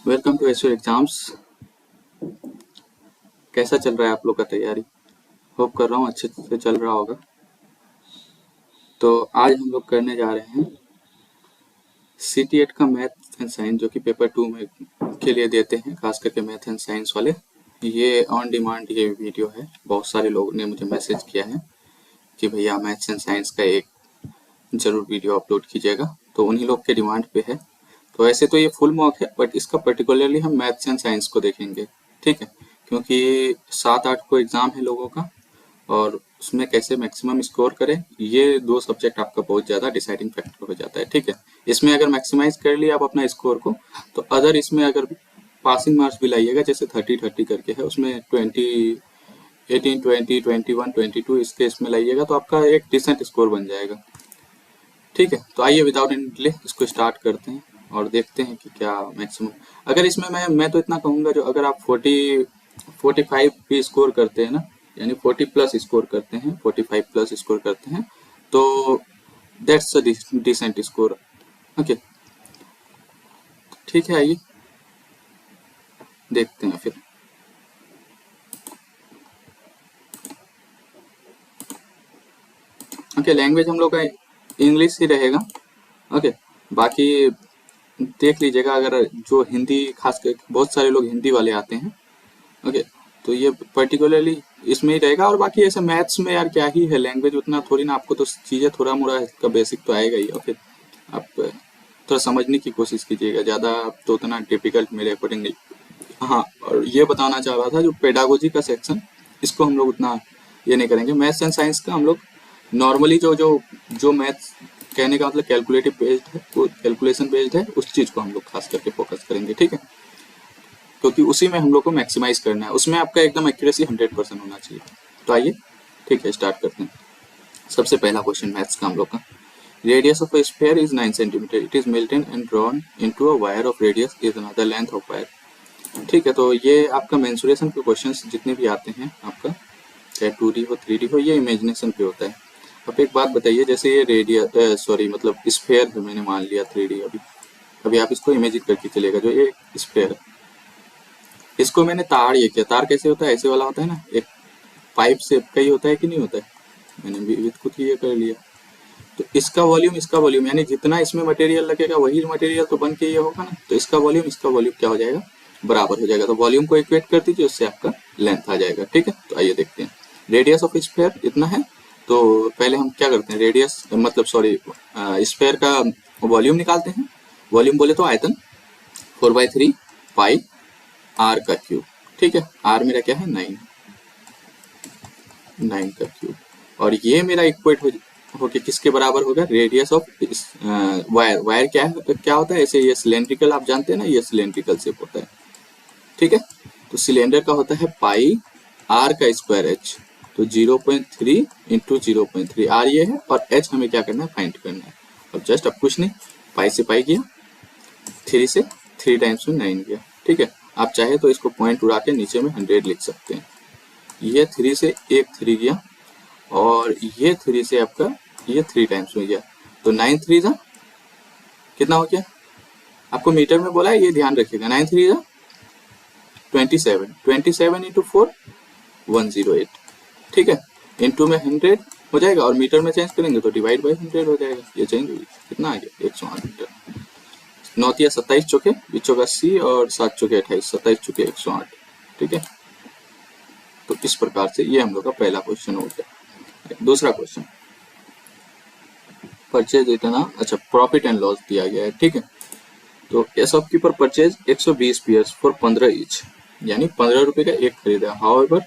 Welcome to SO exams. कैसा चल रहा है आप लोग का तैयारी? होप कर रहा हूँ अच्छे से चल रहा होगा। तो आज हम लोग करने जा रहे हैं CT8 का मैथ एंड साइंस, जो कि पेपर 2 में के लिए देते हैं, खास करके मैथ एंड साइंस वाले। ये ऑन डिमांड ये वीडियो है। बहुत सारे लोगों ने मुझे मैसेज किया है कि भैया मैथ्स एंड साइंस का एक ज़रूर वीडियो अपलोड कीजिएगा, तो उन्हीं लोग के डिमांड पे है। तो ऐसे तो ये फुल मॉक है, बट इसका पर्टिकुलरली हम मैथ्स एंड साइंस को देखेंगे, ठीक है? क्योंकि 7-8 को एग्ज़ाम है लोगों का, और उसमें कैसे मैक्सिमम स्कोर करें, ये 2 सब्जेक्ट आपका बहुत ज़्यादा डिसाइडिंग फैक्टर हो जाता है, ठीक है? इसमें अगर मैक्सिमाइज कर लिया आप अपना स्कोर को, तो अदर इसमें अगर पासिंग मार्क्स भी लाइएगा, जैसे 30-30 करके है, उसमें 20, 18, 20, 21, 22 इसके इसमें लाइएगा, तो आपका एक डिसेंट स्कोर बन जाएगा, ठीक है? तो आइए विदाउट एनी डिले इसको स्टार्ट करते हैं और देखते हैं कि क्या मैक्सिमम। अगर इसमें मैं तो इतना कहूँगा, जो अगर आप 45 भी स्कोर करते हैं ना, यानी 40 प्लस स्कोर करते हैं, 45 प्लस स्कोर करते हैं, तो that's a decent score. Okay, ठीक है, आइए देखते हैं फिर। ओके, लैंग्वेज हम लोग का इंग्लिश ही रहेगा। ओके, बाकी देख लीजिएगा, अगर जो हिंदी, खास कर बहुत सारे लोग हिंदी वाले आते हैं, ओके, तो ये पर्टिकुलरली इसमें ही रहेगा। और बाकी ऐसे मैथ्स में यार क्या ही है, लैंग्वेज उतना थोड़ी ना, आपको तो चीज़ें थोड़ा मोड़ा का बेसिक तो आएगा ही। ओके, आप थोड़ा समझने की कोशिश कीजिएगा, ज़्यादा तो उतना डिफिकल्ट मेरे अकॉर्डिंग नहीं। हाँ, और ये बताना चाह रहा था, जो पेडागोजी का सेक्शन, इसको हम लोग उतना ये नहीं करेंगे। मैथ्स एंड साइंस का हम लोग नॉर्मली जो जो जो मैथ्स, कहने का मतलब कैलकुलेटिव बेस्ड है, वो कैलकुलेशन बेस्ड है, उस चीज़ को हम लोग खास करके फोकस करेंगे, ठीक है? क्योंकि उसी में हम लोग को मैक्सिमाइज करना है, उसमें आपका एकदम एक्यूरेसी 100% होना चाहिए। तो आइए, ठीक है, स्टार्ट करते हैं। सबसे पहला क्वेश्चन मैथ्स का हम लोग का, radius of a sphere is 9 centimetre, it is melted and drawn into a wire of radius is another length of wire. ठीक है, तो ये आपका मेंसुरेशन के क्वेश्चंस जितने भी आते हैं आपका, चाहे 2D हो 3D हो, ये इमेजिनेशन पे होता है। अब एक बात बताइए, जैसे ये रेडियस सॉरी मतलब स्फीयर है, मैंने मान लिया 3D। अभी अभी आप इसको इमेजिन करके चलेगा, जो ये स्फीयर है, इसको मैंने तार ये किया। तार कैसे होता है? ऐसे वाला होता है ना, एक पाइप शेप का ही होता है कि नहीं होता है? मैंने भी खुद ही ये कर लिया। तो इसका वॉल्यूम यानी जितना इसमें मटेरियल लगेगा वही मटेरियल तो बन के ये होगा ना, तो इसका वॉल्यूम क्या हो जाएगा? बराबर हो जाएगा। तो वॉल्यूम को इक्वेट कर दीजिए, उससे आपका लेंथ आ जाएगा, ठीक है? तो आइए देखते हैं, रेडियस ऑफ स्फीयर इतना है। तो पहले हम क्या करते हैं, रेडियस मतलब सॉरी स्फीयर का वॉल्यूम निकालते हैं। वॉल्यूम बोले तो आयतन, 4/3 पाई आर का क्यूब, ठीक है? आर मेरा क्या है? 9 का क्यूब। और ये मेरा इक्वेट होके किसके बराबर होगा? Radius of wire. वायर क्या है, क्या होता है? ऐसे ये सिलेंड्रिकल, आप जानते हैं ना, ये सिलेंड्रिकल शेप होता है, ठीक है? तो सिलेंडर का होता है पाई आर का स्क्वायर एच। तो 0.3 इंटू 0.3, आर ये है, और एच हमें क्या करना है? फाइंड करना है। अब जस्ट, अब कुछ नहीं, पाई से पाई गया, 3 से 3 टाइम्स में 9 गया, ठीक है? आप चाहे तो इसको पॉइंट उड़ा के नीचे में 100 लिख सकते हैं। ये 3 से एक 3 गया, और ये 3 से आपका ये 3 टाइम्स में गया, तो 9 3 जा कितना हो गया? आपको मीटर में बोला है, ये ध्यान रखिएगा। 9 3 जा 27, 27 इंटू 4 108, ठीक है? इंटू में 100 हो जाएगा, और मीटर में चेंज करेंगे तो डिवाइड बाई 100 हो जाएगा। ये चेंज हुई, कितना आ गया? 108 मीटर। 9 या 27 चौके 20 और 7 चौके 28, 27 चौके 108, ठीक है? तो इस प्रकार से ये हम लोग का पहला क्वेश्चन हो गया। दूसरा क्वेश्चन, परचेज इतना, अच्छा, प्रॉफिट एंड लॉस दिया गया है, ठीक है? तो ए shopkeeper purchase 120 pairs for 15 each, यानी 15 रुपए का एक खरीदा। However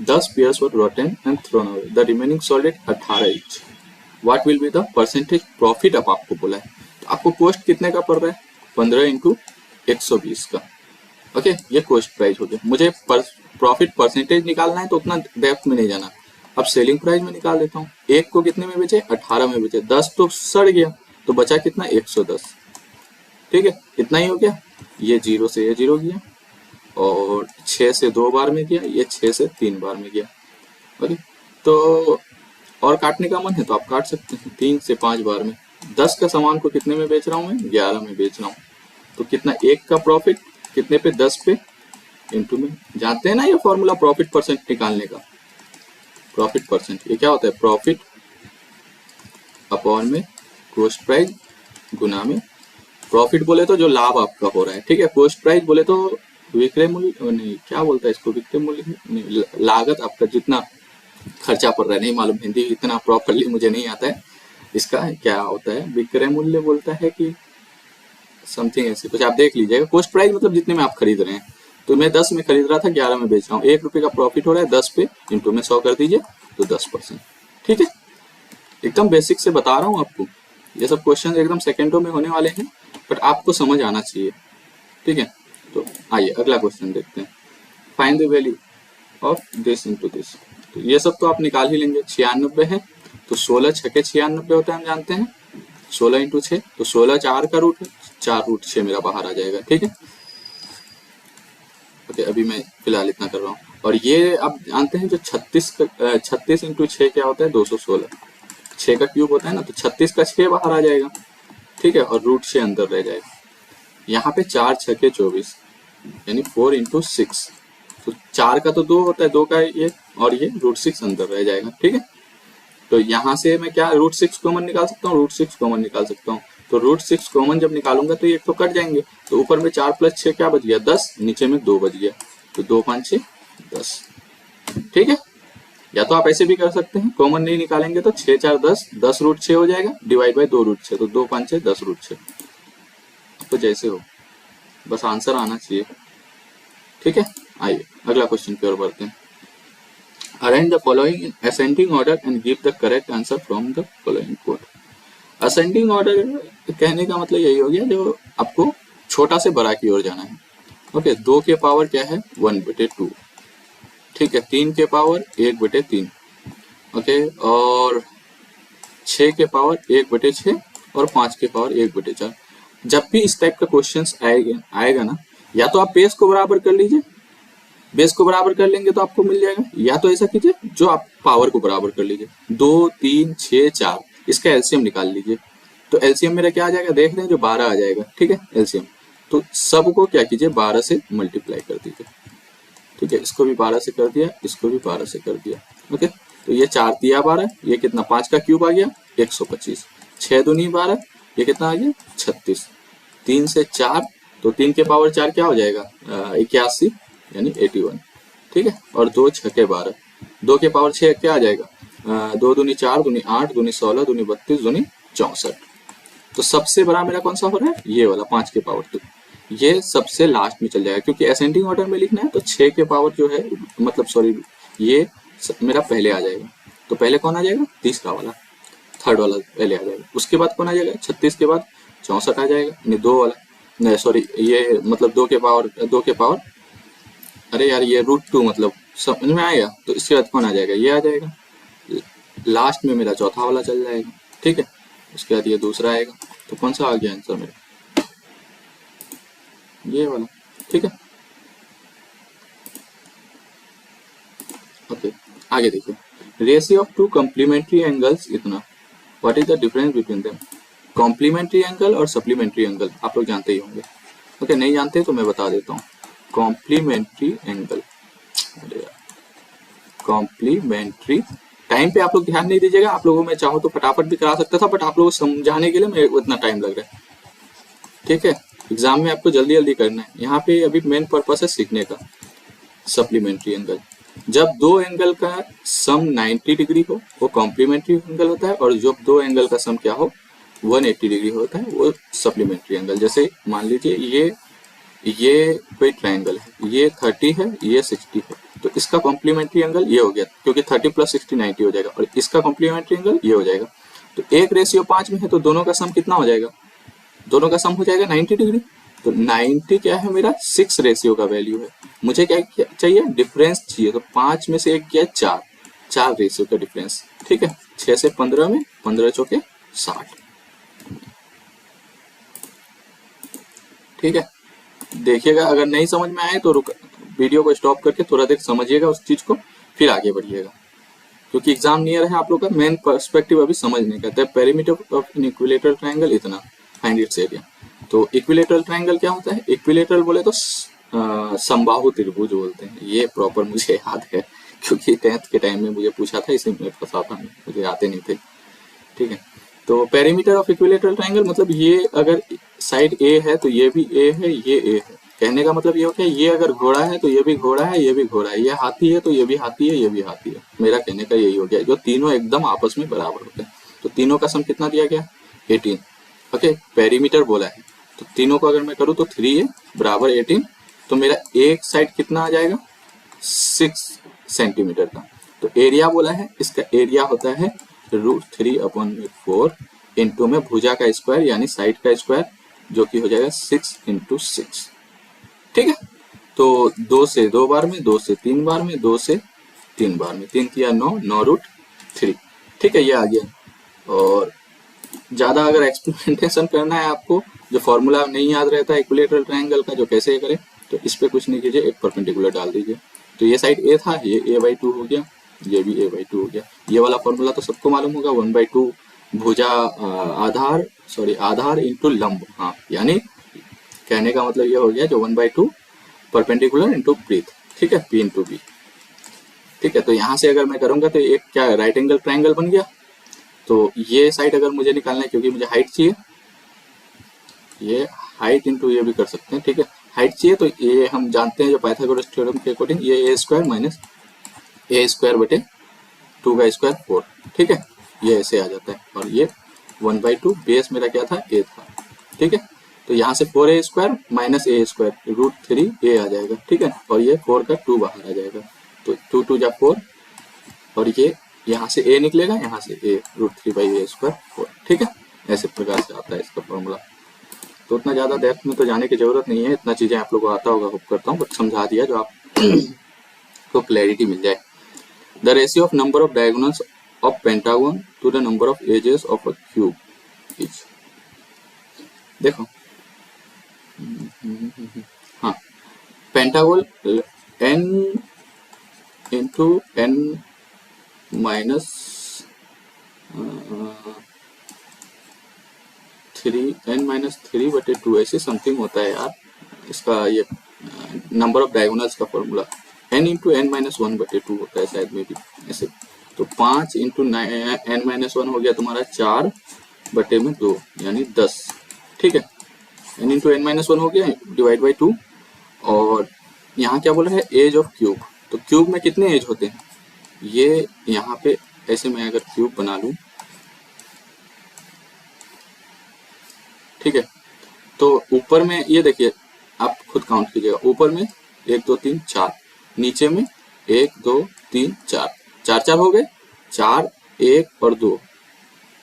10 pairs were rotten and thrown away, the remaining sold at 18 each. What will be the percentage profit? अब आपको बोला है, तो आपको कॉस्ट कितने का पड़ रहा है? 15 इंटू 120 का। ओके, ये कॉस्ट प्राइस हो गया। मुझे प्रॉफिट परसेंटेज निकालना है, तो उतना डेप्थ में नहीं जाना। अब सेलिंग प्राइस में निकाल देता हूँ। एक को कितने में बेचे? 18 में बेचे। 10 तो सड़ गया, तो बचा कितना? 110, ठीक है? इतना ही हो गया। ये 0 से ये 0 गया, और 6 से 2 बार में गया, ये 6 से 3 बार में गया। ओके, तो और काटने का मन है तो आप काट सकते हैं 3 से 5 बार में। 10 का सामान को कितने में बेच रहा हूँ मैं? 11 में बेच रहा हूँ। तो कितना? 1 का प्रॉफिट कितने पे, 10 पे इंटू में, जानते हैं ना ये फॉर्मूला प्रॉफिट परसेंट निकालने का, प्रॉफिट परसेंट, ये क्या होता है, प्रॉफिट अपॉन में कॉस्ट प्राइस गुना में, प्रॉफिट बोले तो जो लाभ आपका हो रहा है, ठीक है, कॉस्ट प्राइस बोले तो विक्रय मूल्य नहीं, क्या बोलता है इसको, विक्रय मूल्य नहीं, लागत आपका जितना खर्चा पड़ रहा है, नहीं मालूम, हिंदी इतना प्रॉपरली मुझे नहीं आता है, इसका क्या होता है, विक्रय मूल्य बोलता है कि समथिंग ऐसे कुछ, आप देख लीजिएगा। कॉस्ट प्राइस मतलब जितने में आप खरीद रहे हैं, तो मैं 10 में खरीद रहा था, 11 में बेच रहा हूँ, 1 रुपए का प्रॉफिट हो रहा है, 10 पे इंटू में 100 कर दीजिए तो 10%, ठीक है। एकदम बेसिक से बता रहा हूँ आपको, ये सब क्वेश्चन एकदम सेकेंडों में होने वाले हैं, बट आपको समझ आना चाहिए, ठीक है। तो आइए अगला क्वेश्चन देखते हैं, find the value of this into this. तो ये सब तो आप निकाल ही लेंगे, 96 है तो 16 छके 96 होता है, हम जानते हैं, 16 इंटू 6 तो 16 4 का रूट है, 4 रूट 6 मेरा बाहर आ जाएगा, ठीक है। ओके, अभी मैं फिलहाल इतना कर रहा हूँ। और ये आप जानते हैं जो 36 इंटू 6 क्या होता है, 216, 6 का क्यूब होता है ना, तो 36 का 6 बाहर आ जाएगा, ठीक है, और रूट 6 अंदर रह जाएगा। यहाँ पे 4 छके 24 यानी 4 इंटू 6, तो 4 का तो 2 होता है, 2 का ये, और ये रूट 6 अंदर रह जाएगा, ठीक है। तो यहाँ से मैं क्या रूट 6 कॉमन निकाल सकता हूँ, रूट 6 कॉमन निकाल सकता हूँ, तो रूट 6 कॉमन जब निकालूंगा तो ये तो कट जाएंगे, तो ऊपर में 4 प्लस 6 क्या बच गया, 10, नीचे में 2 बच गया, तो 2 5 6 10, ठीक है। या तो आप ऐसे भी कर सकते हैं, कॉमन नहीं निकालेंगे तो 6 4 10, 10 रूट 6 हो जाएगा, डिवाइड बाई 2 रूट 6, तो 2 5 6 10 रूट 6, तो जैसे हो, बस आंसर आना चाहिए, ठीक है। आइए अगला क्वेश्चन की ओर बढ़ते हैं। Arrange the following in ascending order and give the correct answer from the following quote. Ascending order कहने का मतलब यही हो गया जो आपको छोटा से बड़ा की ओर जाना है। ओके, 2 के पावर क्या है, 1/2, ठीक है, 3 के पावर 1/3, ओके, और 6 के पावर 1/6 और 5 के पावर 1/4। जब भी इस टाइप का क्वेश्चंस आएगा ना, या तो आप बेस को बराबर कर लीजिए, बेस को बराबर कर लेंगे तो आपको मिल जाएगा, या तो ऐसा कीजिए जो आप पावर को बराबर कर लीजिए, 2 3 6 4, इसका एलसीएम निकाल लीजिए, तो एलसीएम मेरा क्या आ जाएगा, देख रहे हैं जो 12 आ जाएगा, ठीक है, एलसीएम। तो सबको क्या कीजिए, 12 से मल्टीप्लाई कर दीजिए, ठीक है, इसको भी 12 से कर दिया, इसको भी 12 से कर दिया, ओके। तो ये 4 दिया 12, ये कितना, 5 का क्यूब आ गया 125, 6 दूनी 12, ये कितना आ गया 36, 3 से 4, तो 3 के पावर 4 क्या हो जाएगा 81 यानी 81, ठीक है, और 2 छके 12, 2 के पावर 6 क्या आ जाएगा, 2 दूनी 4 दूनी 8 दूनी 16 दूनी 32 दूनी 64। तो सबसे बड़ा मेरा कौन सा हो रहा है, ये वाला 5 के पावर 2, ये सबसे लास्ट में चल जाएगा, क्योंकि असेंडिंग ऑर्डर में लिखना है, तो 6 के पावर जो है, मतलब सॉरी, ये मेरा पहले आ जाएगा, तो पहले कौन आ जाएगा, तीसरा वाला, थर्ड वाला पहले आ जाएगा, उसके बाद कौन आ जाएगा, 36 के बाद 64 आ जाएगा, यानी 2 वाला, नहीं सॉरी, ये मतलब 2 के पावर, अरे यार ये √2, मतलब समझ में आएगा, तो इसके बाद कौन आ जाएगा, ये आ जाएगा, लास्ट में मेरा चौथा वाला चल जाएगा, ठीक है, उसके बाद ये दूसरा आएगा, तो कौन सा आ गया आंसर मेरा, ये वाला, ठीक है। ओके, आगे देखिए, रेशियो ऑफ 2 कॉम्प्लीमेंट्री एंगल्स इतना, what is the difference between them. Complementary angle और सप्लीमेंट्री एंगल आप लोग जानते ही होंगे, ओके, नहीं जानते तो मैं बता देता हूँ। कॉम्प्लीमेंट्री एंगल, अरे यार, कॉम्प्लीमेंट्री, टाइम पे आप लोग ध्यान नहीं दीजिएगा, आप लोगों में चाहो तो फटाफट भी करा सकता था, बट आप लोगों को समझाने के लिए मेरे को इतना टाइम लग रहा है, ठीक है, एग्जाम में आपको जल्दी जल्दी करना है, यहाँ पे अभी मेन पर्पस है सीखने का। सप्लीमेंट्री एंगल, जब 2 एंगल का सम 90 डिग्री हो वो कॉम्प्लीमेंट्री एंगल होता है, और जब 2 एंगल का सम क्या हो 180 डिग्री होता है वो सप्लीमेंट्री एंगल। जैसे मान लीजिए ये कोई ट्रायंगल है, ये 30 है, ये 60 है, तो इसका कॉम्प्लीमेंट्री एंगल ये हो गया, क्योंकि 30 + 60 90 हो जाएगा, और इसका कॉम्प्लीमेंट्री एंगल ये हो जाएगा। तो 1:5 में है, तो दोनों का सम कितना हो जाएगा, दोनों का सम हो जाएगा 90 डिग्री। तो 90 क्या है मेरा 6 रेशियो का वैल्यू है, मुझे क्या चाहिए, डिफरेंस चाहिए, तो 5 में से 1 क्या है 4 रेशियो का डिफरेंस, ठीक है, 6 से 15 में 15 चौके 60, ठीक है। देखिएगा, अगर नहीं समझ में आए तो वीडियो को स्टॉप करके थोड़ा देर समझिएगा उस चीज को, फिर आगे बढ़िएगा, क्योंकि एग्जाम नियर है आप लोग का। मेन पर्सपेक्टिव अभी समझने का, the perimeter of an equilateral triangle इतना, फाइंड इट्स एरिया। तो इक्विलेटरल ट्रायंगल क्या होता है? इक्विलेटरल बोले तो समबाहु त्रिभुज बोलते हैं। ये प्रॉपर मुझे याद है क्योंकि 10th के टाइम में मुझे पूछा था, इसी में फंसा था, मुझे आते नहीं थे। ठीक है, तो पेरीमीटर ऑफ इक्विलेटरल ट्रायंगल मतलब ये अगर साइड ए है तो ये भी ए है, ये ए है। कहने का मतलब ये हो गया, ये अगर घोड़ा है तो ये भी घोड़ा है, ये भी घोड़ा है, ये हाथी है तो ये भी हाथी है, ये भी हाथी है। मेरा कहने का यही हो गया, जो तीनों एकदम आपस में बराबर होते हैं। तो तीनों का सम कितना दिया गया? 18। ओके, पेरीमीटर बोला है तो तीनों को अगर मैं करूँ तो 3a बराबर 18, तो मेरा एक साइड कितना आ जाएगा? 6 सेंटीमीटर का। तो एरिया बोला है, इसका एरिया होता है √3/4 इंटू में भुजा का स्क्वायर यानी साइड का स्क्वायर, जो कि हो जाएगा 6 × 6। ठीक है, तो 2 से 2 बार में, 2 से 3 बार में, 2 से 3 बार में, 3 किया 9, 9√3। ठीक है, ये आ गया। और ज्यादा अगर एक्सपेरिमेंटेशन करना है आपको, जो फॉर्मूला नहीं याद रहता है इक्विलेटरल ट्रायंगल का, जो कैसे करें, तो इस पे कुछ नहीं कीजिए, एक परपेंडिकुलर डाल दीजिए। तो ये साइड ए था, ये a/2 हो गया, ये भी a/2 हो गया। ये वाला फॉर्मूला तो सबको मालूम होगा, 1/2 भुजा आधार इंटू लंब। हाँ, यानी कहने का मतलब ये हो गया, जो 1/2 परपेंडिकुलर इंटू ब्रीथ। ठीक है, p इंटू बी। ठीक है, तो यहाँ से अगर मैं करूंगा तो एक क्या राइट एंगल ट्रायंगल बन गया। तो ये साइड अगर मुझे निकालना है, क्योंकि मुझे हाइट चाहिए, ये हाइट इंटू ये भी कर सकते हैं। ठीक है, हाइट चाहिए तो ये हम जानते हैं जो पाइथागोरस थ्योरम के अकॉर्डिंग, ये a² माइनस a² / 2 का स्क्वायर 4। ठीक है, ये ऐसे आ जाता है। और ये 1/2 बेस मेरा क्या था? a था। ठीक है, तो यहाँ से 4a² माइनस a² √3a आ जाएगा। ठीक है, और ये 4 का 2 बाहर आ जाएगा, तो 2 2 जा 4, और ये यहाँ से a निकलेगा, यहाँ से a √3/a² 4। ठीक है, ऐसे प्रकार से आता है इसका फॉर्मूला। तो उतना ज़्यादा डेप्थ में तो जाने की जरूरत नहीं है, इतना चीज़ें आप लोगों को आता होगा, होप करता हूँ, बट समझा दिया जो आप को क्लैरिटी मिल जाए। The ratio of number of diagonals of pentagon to the number of edges of a cube is. देखो, हाँ, pentagon n into n minus 3 ऐसे समथिंग होता है यार इसका, ये नंबर ऑफ डायगोनल्स का फॉर्मूला n इंटू n-1/2 होता है शायद में भी ऐसे। तो 5 इंटू n-1 हो गया तुम्हारा 4/2 यानी 10। ठीक है, n इंटू n-1 हो गया डिवाइड बाई 2। और यहाँ क्या बोल रहा है? Edge of cube. तो क्यूब में कितने एज होते हैं? ये यहाँ पे ऐसे मैं अगर क्यूब बना लूं, ठीक है, तो ऊपर में ये देखिए, आप खुद काउंट कीजिएगा, ऊपर में 1 2 3 4, नीचे में 1 2 3 4, 4 4 हो गए, 4 1 और 2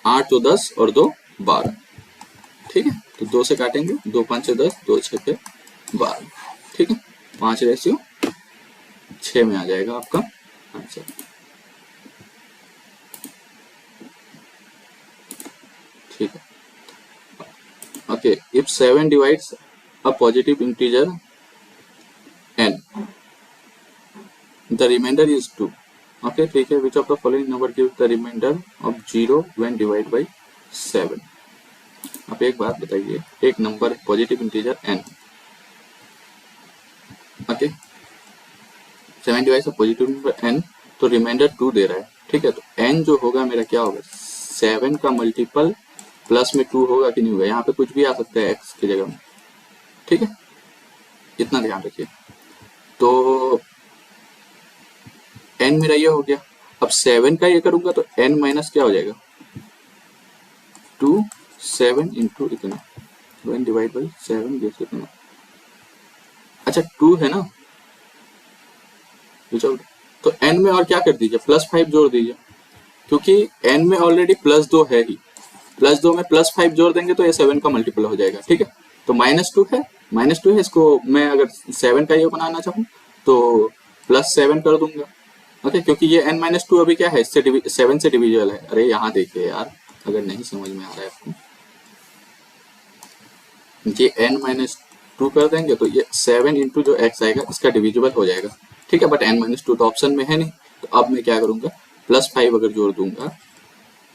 8, तो 10 और 2 12। ठीक है, तो 2 से काटेंगे, 2 5 10, 2 6 12। ठीक है, 5/6 में आ जाएगा आपका आंसर। ठीक है, okay, if 7 divides a positive integer n, the remainder is 2। Okay, ठीक है, which of the following number gives the remainder of 0 when divide by 7। आप एक बात बताइए, एक number positive integer n, okay, 7 divides a positive number n, तो remainder 2 दे रहा है। ठीक है, तो n जो होगा मेरा क्या होगा? 7 का मल्टीपल प्लस में 2 होगा कि नहीं होगा? यहाँ पे कुछ भी आ सकता है x की जगह में। ठीक है, इतना ध्यान रखिए। तो n मेरा ये हो गया। अब 7 का ये करूंगा तो n माइनस क्या हो जाएगा? 2 7 इंटू इतना, 1 डिवाइड बाई 7 गिव्स इतना। अच्छा 2 है ना, तो n में और क्या कर दीजिए? +5 जोड़ दीजिए, क्योंकि n में ऑलरेडी +2 है ही। +2 में +5 जोड़ देंगे तो ये 7 का मल्टीपल हो जाएगा। ठीक है, तो -2 है, -2 है, इसको मैं अगर 7 का ये बनाना चाहूँ तो +7 कर दूंगा। ओके, क्योंकि ये n-2 अभी क्या है? इससे 7 से डिविजिबल है। अरे यहाँ देखिए यार, अगर नहीं समझ में आ रहा है आपको, ये n-2 कर देंगे तो ये 7 इंटू जो x आएगा इसका डिविजिबल हो जाएगा। ठीक है, बट n-2 तो ऑप्शन में है नहीं, तो अब मैं क्या करूंगा? +5 अगर जोड़ दूंगा,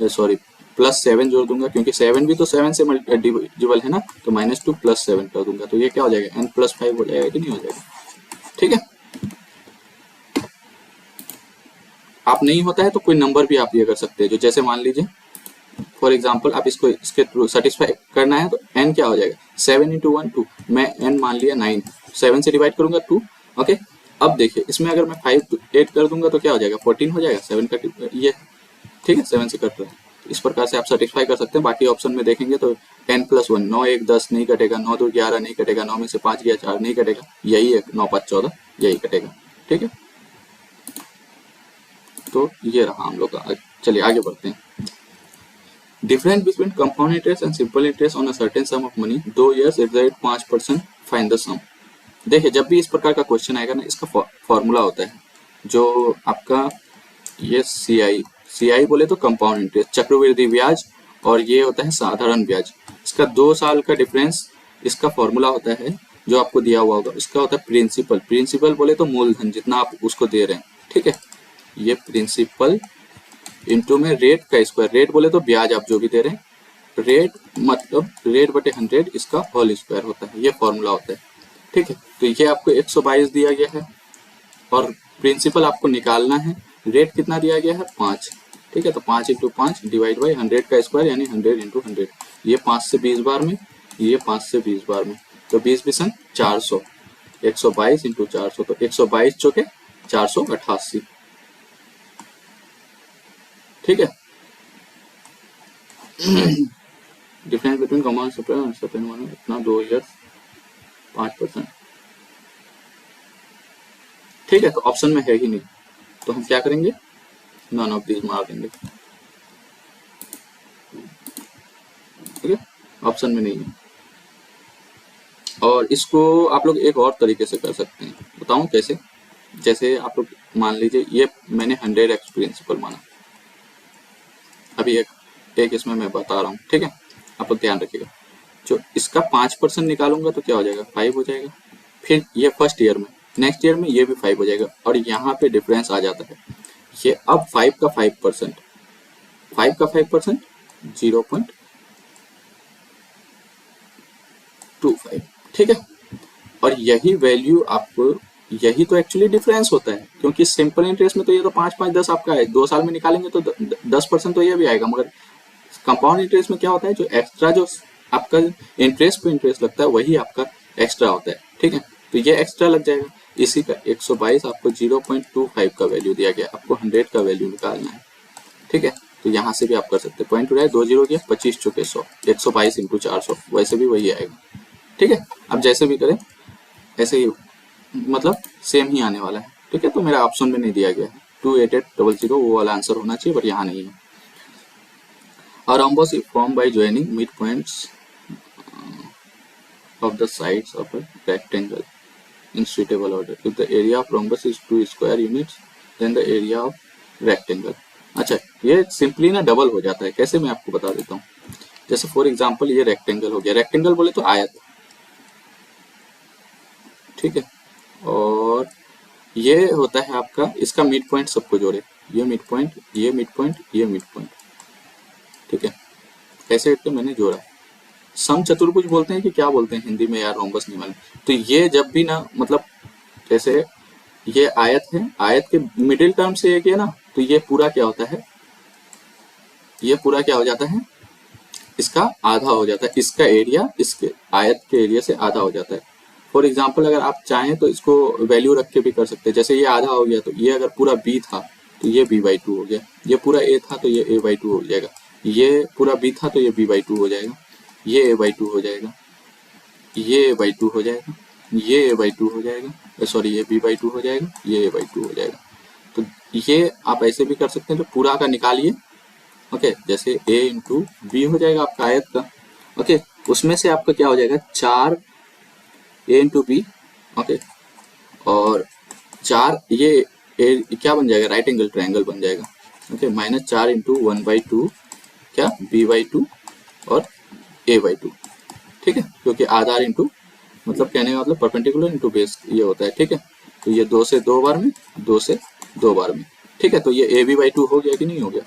सॉरी +7 जोड़ दूंगा, क्योंकि 7 भी तो 7 से डिविजिबल है ना, तो -2 +7 कर दूंगा, तो ये क्या हो जाएगा n+5 हो जाएगा कि नहीं हो जाएगा। ठीक है, आप नहीं होता है तो कोई नंबर भी आप ये कर सकते हैं, जो जैसे मान लीजिए फॉर एग्जाम्पल आप इसको इसके थ्रू सेटिस्फाई करना है, तो n क्या हो जाएगा 7 × 1 2, मैं n मान लिया 9, 7 से डिवाइड करूंगा 2। ओके, अब देखिए इसमें अगर मैं 5 to 8 कर दूंगा तो क्या हो जाएगा 14 हो जाएगा, 7 का ये ठीक है 7 से कट रहा है। इस प्रकार से आप सेटिस्फाई कर सकते हैं। बाकी ऑप्शन में देखेंगे तो n+1 9 1 10 नहीं कटेगा, 9 2 11 नहीं कटेगा, 9 में से 5 गया 4 नहीं कटेगा, यही है 9 5 14 यही कटेगा। ठीक है, तो ये रहा हम लोग का। चलिए आगे बढ़ते हैं। Difference between compound interest and simple interest on a certain sum of money 2 years at the rate 5%, find the sum. देखिए जब भी इस प्रकार का क्वेश्चन आएगा ना, इसका फॉर्मूला होता है जो आपका ये CI बोले तो कंपाउंड इंटरेस्ट, चक्रवृद्धि ब्याज, और ये होता है साधारण ब्याज। इसका 2 साल का डिफरेंस, इसका फॉर्मूला होता है जो आपको दिया हुआ होगा, इसका होता है प्रिंसिपल। प्रिंसिपल बोले तो मूलधन जितना आप उसको दे रहे हैं। ठीक है, ये प्रिंसिपल इंटू में रेट का स्क्वायर, रेट बोले तो ब्याज आप जो भी दे रहे हैं, रेट मतलब रेट बटे 100 इसका होल स्क्वायर होता है, ये फॉर्मूला होता है। ठीक है, तो ये आपको 122 दिया गया है और प्रिंसिपल आपको निकालना है, रेट कितना दिया गया है 5। ठीक है, तो 5 × 5 डिवाइड बाई 100 का स्क्वायर यानी 100 × 100, ये 5 से 20 बार में, ये 5 से 20 बार में, तो 20 20 400, 122 × 400, तो 122 चौके 488। ठीक है, डिफरेंस बिटवीन कॉमन सप्लाई इतना 2 years 5%। ठीक है, तो ऑप्शन में है ही नहीं, तो हम क्या करेंगे नन ऑफ दीज मार देंगे। ठीक है, ऑप्शन में नहीं है। और इसको आप लोग एक और तरीके से कर सकते हैं, बताऊं कैसे। जैसे आप लोग मान लीजिए ये मैंने 100x प्रिंसिपल माना, अभी एक इसमें मैं बता रहा हूँ। ठीक है, आप लोग ध्यान रखिएगा, जो इसका 5% निकालूंगा तो क्या हो जाएगा 5 हो जाएगा, फिर ये फर्स्ट ईयर में, नेक्स्ट ईयर में ये भी 5 हो जाएगा, और यहाँ पे डिफरेंस आ जाता है ये अब 5 का 5%, 5 का 5% 0.25। ठीक है, और यही वैल्यू आपको, यही तो एक्चुअली डिफरेंस होता है, क्योंकि सिंपल इंटरेस्ट में तो ये तो 5 5 10 आपका है, 2 साल में निकालेंगे तो 10% तो ये भी आएगा, मगर कंपाउंड इंटरेस्ट में क्या होता है, जो एक्स्ट्रा जो आपका इंटरेस्ट पे इंटरेस्ट लगता है वही आपका एक्स्ट्रा होता है। ठीक है, तो ये एक्स्ट्रा लग जाएगा, इसी का 122 आपको 0.25 का वैल्यू दिया गया, आपको 100 का वैल्यू निकालना है। ठीक है, तो यहाँ से भी आप कर सकते हैं, पॉइंट उठाए 2 0 गया 25 चौके 100, 122 × 400, वैसे भी वही आएगा। ठीक है, अब जैसे भी करें ऐसे ही मतलब सेम ही आने वाला है। ठीक है, तो मेरा ऑप्शन में नहीं दिया गया है 28800, वो वाला आंसर होना चाहिए, पर यहाँ नहीं है। A rhombus is formed by joining midpoints of the sides of a rectangle in suitable order. If the area of rhombus is 2 square units, then the area of rectangle। अच्छा, ये सिंपली ना double हो जाता है, कैसे मैं आपको बता देता हूँ। जैसे फॉर एग्जांपल ये रेक्टेंगल हो गया, रेक्टेंगल बोले तो आयत। ठीक है, और ये होता है आपका, इसका मिड पॉइंट सबको जोड़े, ये मिड पॉइंट, ये मिड पॉइंट, ये मिड पॉइंट। ठीक है, ऐसे करके मैंने जोड़ा। सम चतुर्भुज बोलते हैं कि क्या बोलते हैं हिंदी में यार, रोम्बस नहीं मालूम। तो ये जब भी ना मतलब जैसे ये आयत है, आयत के मिडिल टर्म से एक है ना, तो ये पूरा क्या होता है, ये पूरा क्या हो जाता है, इसका आधा हो जाता है, इसका एरिया इसके आयत के एरिया से आधा हो जाता है। फॉर एग्जाम्पल अगर आप चाहें तो इसको वैल्यू रख के भी कर सकते हैं, जैसे ये आधा हो गया तो ये अगर पूरा b था तो ये b/2 हो गया, ये पूरा a था तो ये a/2 हो जाएगा, ये पूरा b था तो ये b/2 हो जाएगा, ये a/2 हो जाएगा, ये a/2 हो जाएगा, ये a/2 हो जाएगा, सॉरी ये b/2 हो जाएगा, ये a/2 हो जाएगा। तो ये आप ऐसे भी कर सकते हैं, तो पूरा का निकालिए। ओके, जैसे a × b हो जाएगा आपका आयत का। ओके, उसमें से आपका क्या हो जाएगा 4 a × b। ओके, और 4 ये क्या बन जाएगा, राइट एंगल ट्रायंगल बन जाएगा। ओके, -4 × 1/2 क्या b/2 और a/2। ठीक है, क्योंकि आधार इंटू मतलब कहने का मतलब परपेंडिकुलर इंटू बेस ये होता है। ठीक है, तो ये 2 से 2 बार में, 2 से 2 बार में। ठीक है, तो ये ab/2 हो गया कि नहीं हो गया,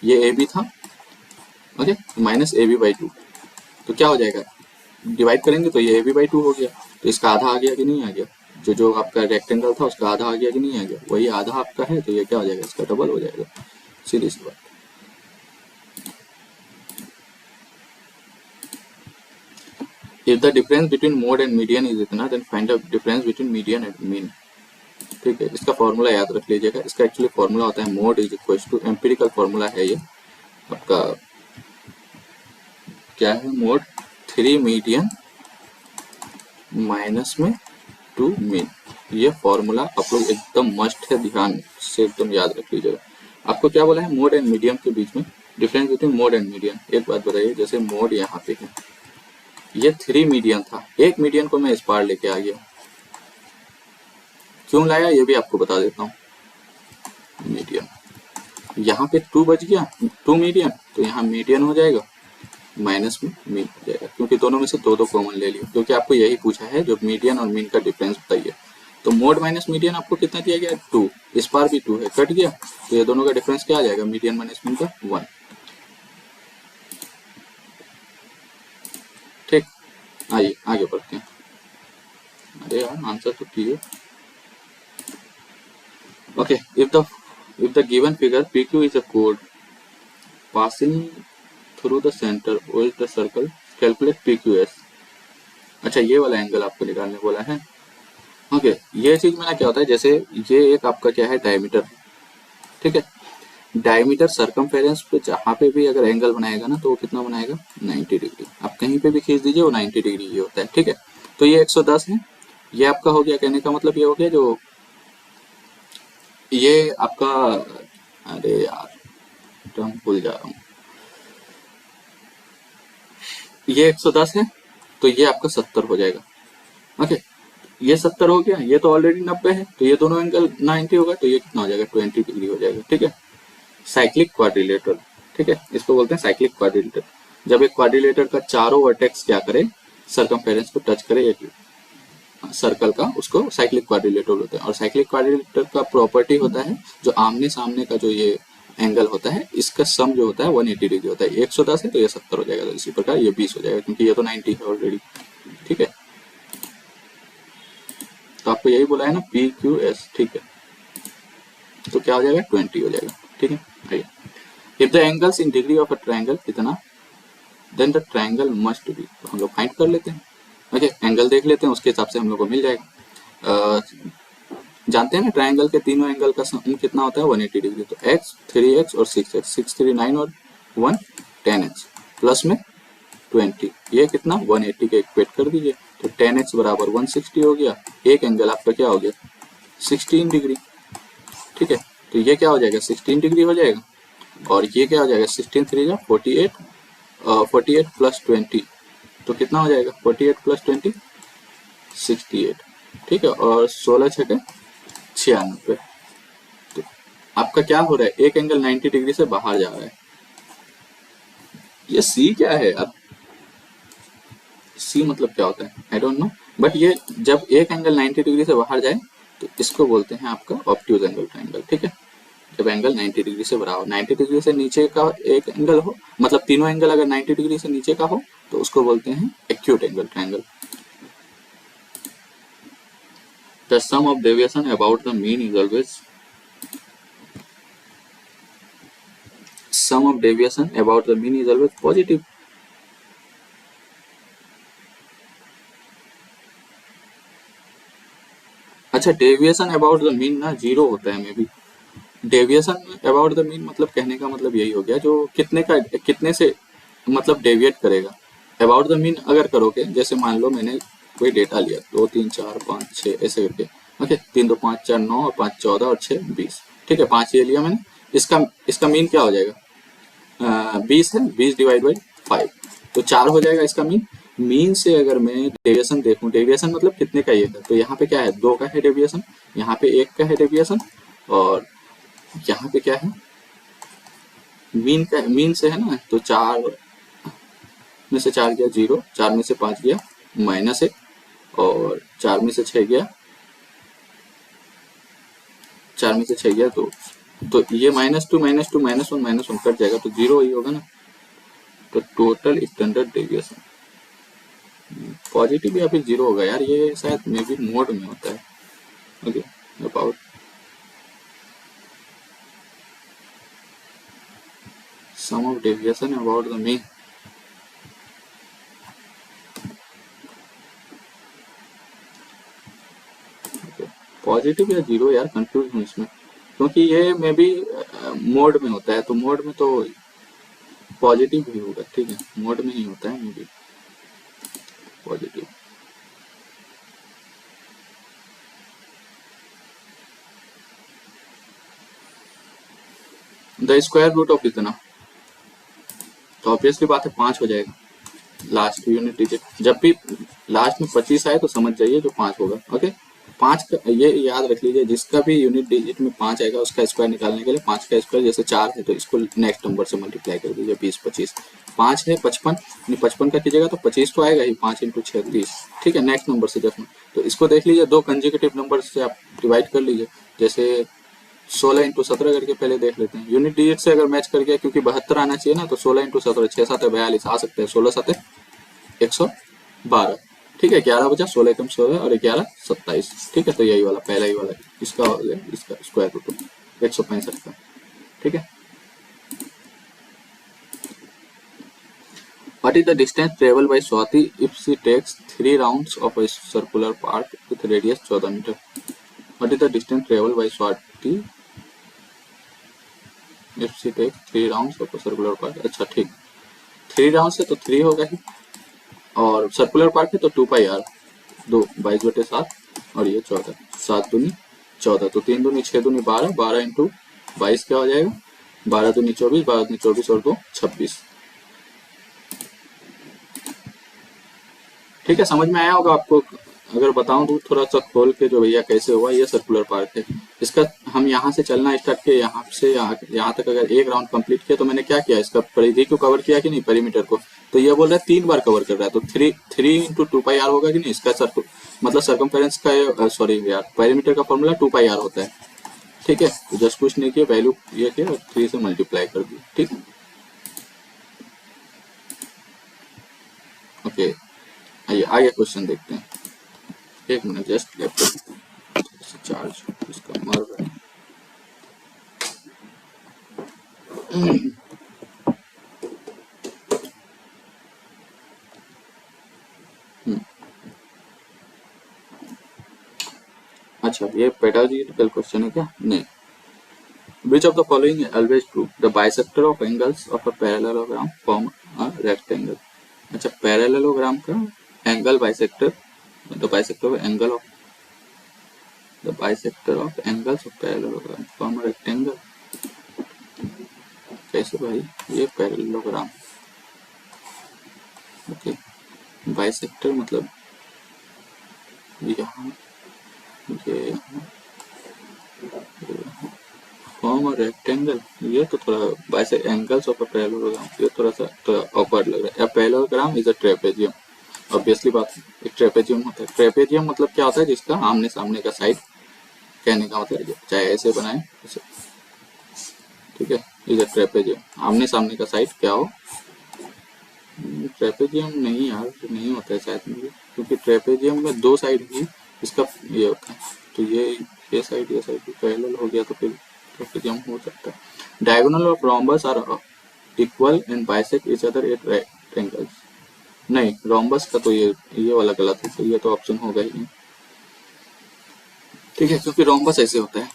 ये ab था okay, minus A B by two. तो क्या हो जाएगा, डिवाइड करेंगे तो ये ए बी बाई टू हो गया, तो इसका आधा आ गया कि नहीं आ गया, जो जो आपका रेक्टेंगल था उसका आधा आ गया कि नहीं आ गया, वही आधा आपका है, तो ये क्या हो जाएगा, इसका डबल हो जाएगा, सीधी सी बात। If the difference between mode and median is इतना, then find the difference between median and mean. ठीक है, इसका फॉर्मूला याद रख लीजिएगा। इसका एक्चुअली फॉर्मूला होता है mode is equal to, empirical formula है ये आपका, क्या है, मोड 3 मीडियन माइनस में 2 मीन। ये फॉर्मूला आप लोग एकदम मस्ट है, ध्यान से एकदम याद रख लीजिएगा। आपको क्या बोला है, मोड एंड मीडियम के बीच में difference between mode and median. एक बात बताइए, जैसे मोड यहाँ पे है, ये 3 मीडियन था, एक मीडियन को मैं इस पार लेके आ गया, क्यों लाया ये भी आपको बता देता हूँ। मीडियन यहाँ पे 2 बच गया, 2 मीडियन, तो यहाँ मीडियन हो जाएगा, माइनस में मीन हो जाएगा, क्योंकि दोनों में से दो दो कॉमन ले लिया, क्योंकि आपको यही पूछा है जो मीडियन और मीन का डिफरेंस बताइए। तो मोड माइनस मीडियन आपको कितना दिया गया, 2, इस पार भी 2 है, कट गया, तो ये दोनों का डिफरेंस क्या आ जाएगा, मीडियन माइनस मीन का 1। ठीक, आइए आगे बढ़ते हैं। अरे यार आंसर तो कीजिए। Okay, if the given figure PQ is a chord passing through the center with the circle, calculate PQS। अच्छा, ये वाला एंगल आपको निकालने बोला है। ओके, ये चीज में ना क्या होता है, जैसे ये एक आपका क्या है, डायमीटर, ठीक है, डायमीटर सरकमफेरेंस पे जहाँ पे भी अगर एंगल बनाएगा ना, तो वो कितना बनाएगा, 90 डिग्री। आप कहीं पे भी खींच दीजिए वो 90 डिग्री ही होता है। ठीक है, तो ये 110 है, ये आपका हो गया, कहने का मतलब ये हो गया, जो ये आपका, अरे यार टर्म भूल जा रहा हूँ, ये 110 है, तो ये आपका 70 हो जाएगा। ओके, ये 70 हो गया, ये तो ऑलरेडी 90 है, तो ये दोनों एंगल 90 होगा, तो ये कितना हो जाएगा, 20 डिग्री हो जाएगा। ठीक है, साइक्लिक क्वाड्रिलेटरल, ठीक है, इसको बोलते हैं साइक्लिक क्वाड्रिलेटर। जब एक क्वाड्रिलेटर का चारों वर्टेक्स क्या करे, सरकमफेरेंस को टच करे एक सर्कल का, उसको साइक्लिक क्वाड्रिलेटर होता है। और साइक्लिक क्वाड्रिलेटर का प्रॉपर्टी होता है, जो आमने सामने का जो ये एंगल होता है, इसका सम जो होता है 180 डिग्री होता है। 110 है तो ये 70 हो जाएगा, तो इसी प्रकार ये 20 हो जाएगा, क्योंकि ये तो 90 है ऑलरेडी। ठीक है, तो आपको यही बोला है ना, PQS। ठीक है, तो क्या हो जाएगा, 20 हो जाएगा। ठीक है, आइए, if the angles in degree of a triangle कितना, then the triangle must be, तो हम लोग फाइंड कर लेते हैं। ओके, एंगल देख लेते हैं, उसके हिसाब से हम लोग को मिल जाएगा। जानते हैं ना, ट्रायंगल के तीनों एंगल का सम कितना होता है, 180 डिग्री। तो x, 3x और 6x, 6 3 9 और 1 10x, प्लस में 20, ये कितना, 180 के इक्वेट कर दीजिए, तो 10x बराबर 160 हो गया। एक एंगल आपका क्या हो गया, 16 डिग्री। ठीक है, तो ये क्या हो जाएगा, 16 डिग्री हो जाएगा, और ये क्या हो जाएगा, 16 3 जा 48, 48 प्लस 20, तो कितना हो जाएगा, 48 प्लस 20 68। ठीक है, और 16 छठे 96। तो आपका क्या हो रहा है, एक एंगल 90 डिग्री से बाहर जा रहा है। ये सी क्या है यार, सी मतलब क्या होता है, आई डोंट नो, बट ये जब एक एंगल 90 डिग्री से बाहर जाए तो इसको बोलते हैं आपका ऑब्ट्यूज एंगल ट्रायंगल। ठीक है, जब एंगल 90 डिग्री से बराबर, 90 डिग्री से नीचे का एक एंगल हो, मतलब तीनों एंगल अगर 90 डिग्री से नीचे का हो, तो उसको बोलते हैं acute angle triangle. The sum of deviation about the mean is always, sum of deviation about the mean is always positive। अच्छा, डेविएशन अबाउट द मीन ना 0 होता है, may be deviation about the mean मतलब कहने का मतलब यही हो गया, जो कितने से मतलब डेविएट करेगा। अबाउट द मीन अगर करोगे, जैसे मान लो मैंने कोई डेटा लिया, 2 3 4 5 6 ऐसे करके, ओके, 3 2 5 4 9 और 5 14 और 6 20। ठीक है, 5 ये लिया मैंने, इसका मीन क्या हो जाएगा, 20 है, 20 डिवाइड बाई 5, तो 4 हो जाएगा इसका मीन। मीन से अगर मैं डेविएशन देखूं, डेविएशन मतलब कितने का ये है, तो यहाँ पे क्या है, 2 का है डेविएशन, यहाँ पे 1 का है डेविएशन, और यहाँ पे क्या है, मीन का, मीन से है ना, तो 4 में से 4 गया 0, 4 में से 5 गया -1, और 4 में से 6 गया, 4 में से 6 गया तो ये -2 -2 -1 -1 कट जाएगा, तो 0 ही होगा ना। तो टोटल स्टैंडर्ड डेविएशन पॉजिटिव या फिर जीरो होगा यार, ये शायद मे बी मोड में होता है। Okay, about sum of deviation about the mean. Positive या जीरो यार, कंफ्यूज हूँ इसमें, क्योंकि ये मे बी मोड में होता है, तो मोड में तो पॉजिटिव ही होगा। ठीक है, मोड में ही होता है maybe positive. The square root of इतना, तो ऑब्वियसली बात है 5 हो जाएगा लास्ट यूनिट डिजिट। जब भी लास्ट में 25 आए तो समझ जाइए जो 5 होगा। ओके, 5 का ये याद रख लीजिए, जिसका भी यूनिट डिजिट में 5 आएगा उसका स्क्वायर निकालने के लिए 5 का स्क्वायर, जैसे 4 है तो इसको नेक्स्ट नंबर से मल्टीप्लाई कर दीजिए, 20 25। 5 है 55, 55 का कीजिएगा तो 25 तो आएगा ही, 5 इंटू 6 30। ठीक है, नेक्स्ट नंबर से जस्ट, तो इसको देख लीजिए, 2 कंसेक्यूटिव नंबर से आप डिवाइड कर लीजिए, जैसे 16 इंटू 17 करके पहले देख लेते हैं। यूनिट डिजिट से अगर मैच कर गया, क्योंकि 72 आना चाहिए ना, तो 16 इंटू 17 6 7 42 आ सकते हैं, 16 7 112। ठीक है, 11 बचा, 16 एकम 16 और 11 27। ठीक है, तो यही वाला पहला ही वाला इसका हो गया, इसका स्क्वायर रूट 165 का। ठीक है, what is the distance traveled by Swati if she takes 3 rounds of a circular park with radius 14 metre? What is the distance traveled by Swati if she takes 3 rounds of a circular park? अच्छा ठीक, 3 round से तो 3 होगा ही, और circular park है तो 2 पाई are, 2 22/7 और ये 14, 7 दूनी 14, तो 3 दूनी 6 दूनी 12, 12 इंटू 22 क्या हो जाएगा, 12 दूनी 24, 12 दूनी 24 और 2 26। ठीक है, समझ में आया होगा आपको। अगर बताऊं तो थोड़ा सा खोल के जो भैया कैसे हुआ, ये सर्कुलर पार्क है, इसका हम यहाँ से चलना स्टार्ट किया, यहाँ से यहाँ तक अगर एक राउंड कंप्लीट किया तो मैंने क्या किया, इसका परिधि को कवर किया कि नहीं, पेरीमीटर को, तो ये बोल रहा है 3 बार कवर कर रहा है, तो 3 इंटू 2 पाई आर होगा कि नहीं इसका, मतलब सर्कमफेरेंस का, सॉरी यार, पेरीमीटर का फॉर्मूला 2 पाई आर होता है। ठीक है, तो जस्ट कुछ नहीं किया, वैल्यू ये किया और 3 से मल्टीप्लाई कर दिया। ठीक है, ओके, आइए आगे क्वेश्चन देखते हैं। एक मिनट, जस्ट लैपटॉप चार्ज इसका मर रहा है। अच्छा, ये पेडागोजिकल क्वेश्चन है क्या? नहीं। Which of the following is always true? The bisector of angles of a parallelogram form a rectangle. अच्छा, पैरेललोग्राम का angle bisector, the bisector of angle of the bisector of angles of parallelogram form a rectangle. कैसे भाई, ये parallelogram, okay, bisector मतलब यहाँ, ये form और rectangle, ये तो थोड़ा बाइसे एंगल्स ऑफ अ पैरेललोग्राम, ये थोड़ा सा तो ऑकवर्ड लग रहा है। Parallelogram is a trapezium, obviously बात है, एक ट्रेपेजियम होता है। ट्रेपेजियम मतलब क्या होता है, जिसका आमने सामने का साइड, कहने का मतलब चाहे ऐसे बनाए ऐसे, ठीक है, इज अ ट्रेपेजियम, आमने सामने का साइड क्या हो। ट्रेपेजियम नहीं यार, नहीं होता है शायद, क्योंकि ट्रेपेजियम में 2 साइड ही इसका ये होता है, तो ये साइड पैरेलल हो गया तो फिर ट्रेपेजियम हो सकता है। Diagonal of rhombus are equal and bisect each other at right angles. नहीं, रोम्बस का तो ये वाला गलत है, तो ये तो ऑप्शन होगा ही नहीं। ठीक है, क्योंकि रोम्बस ऐसे होता है,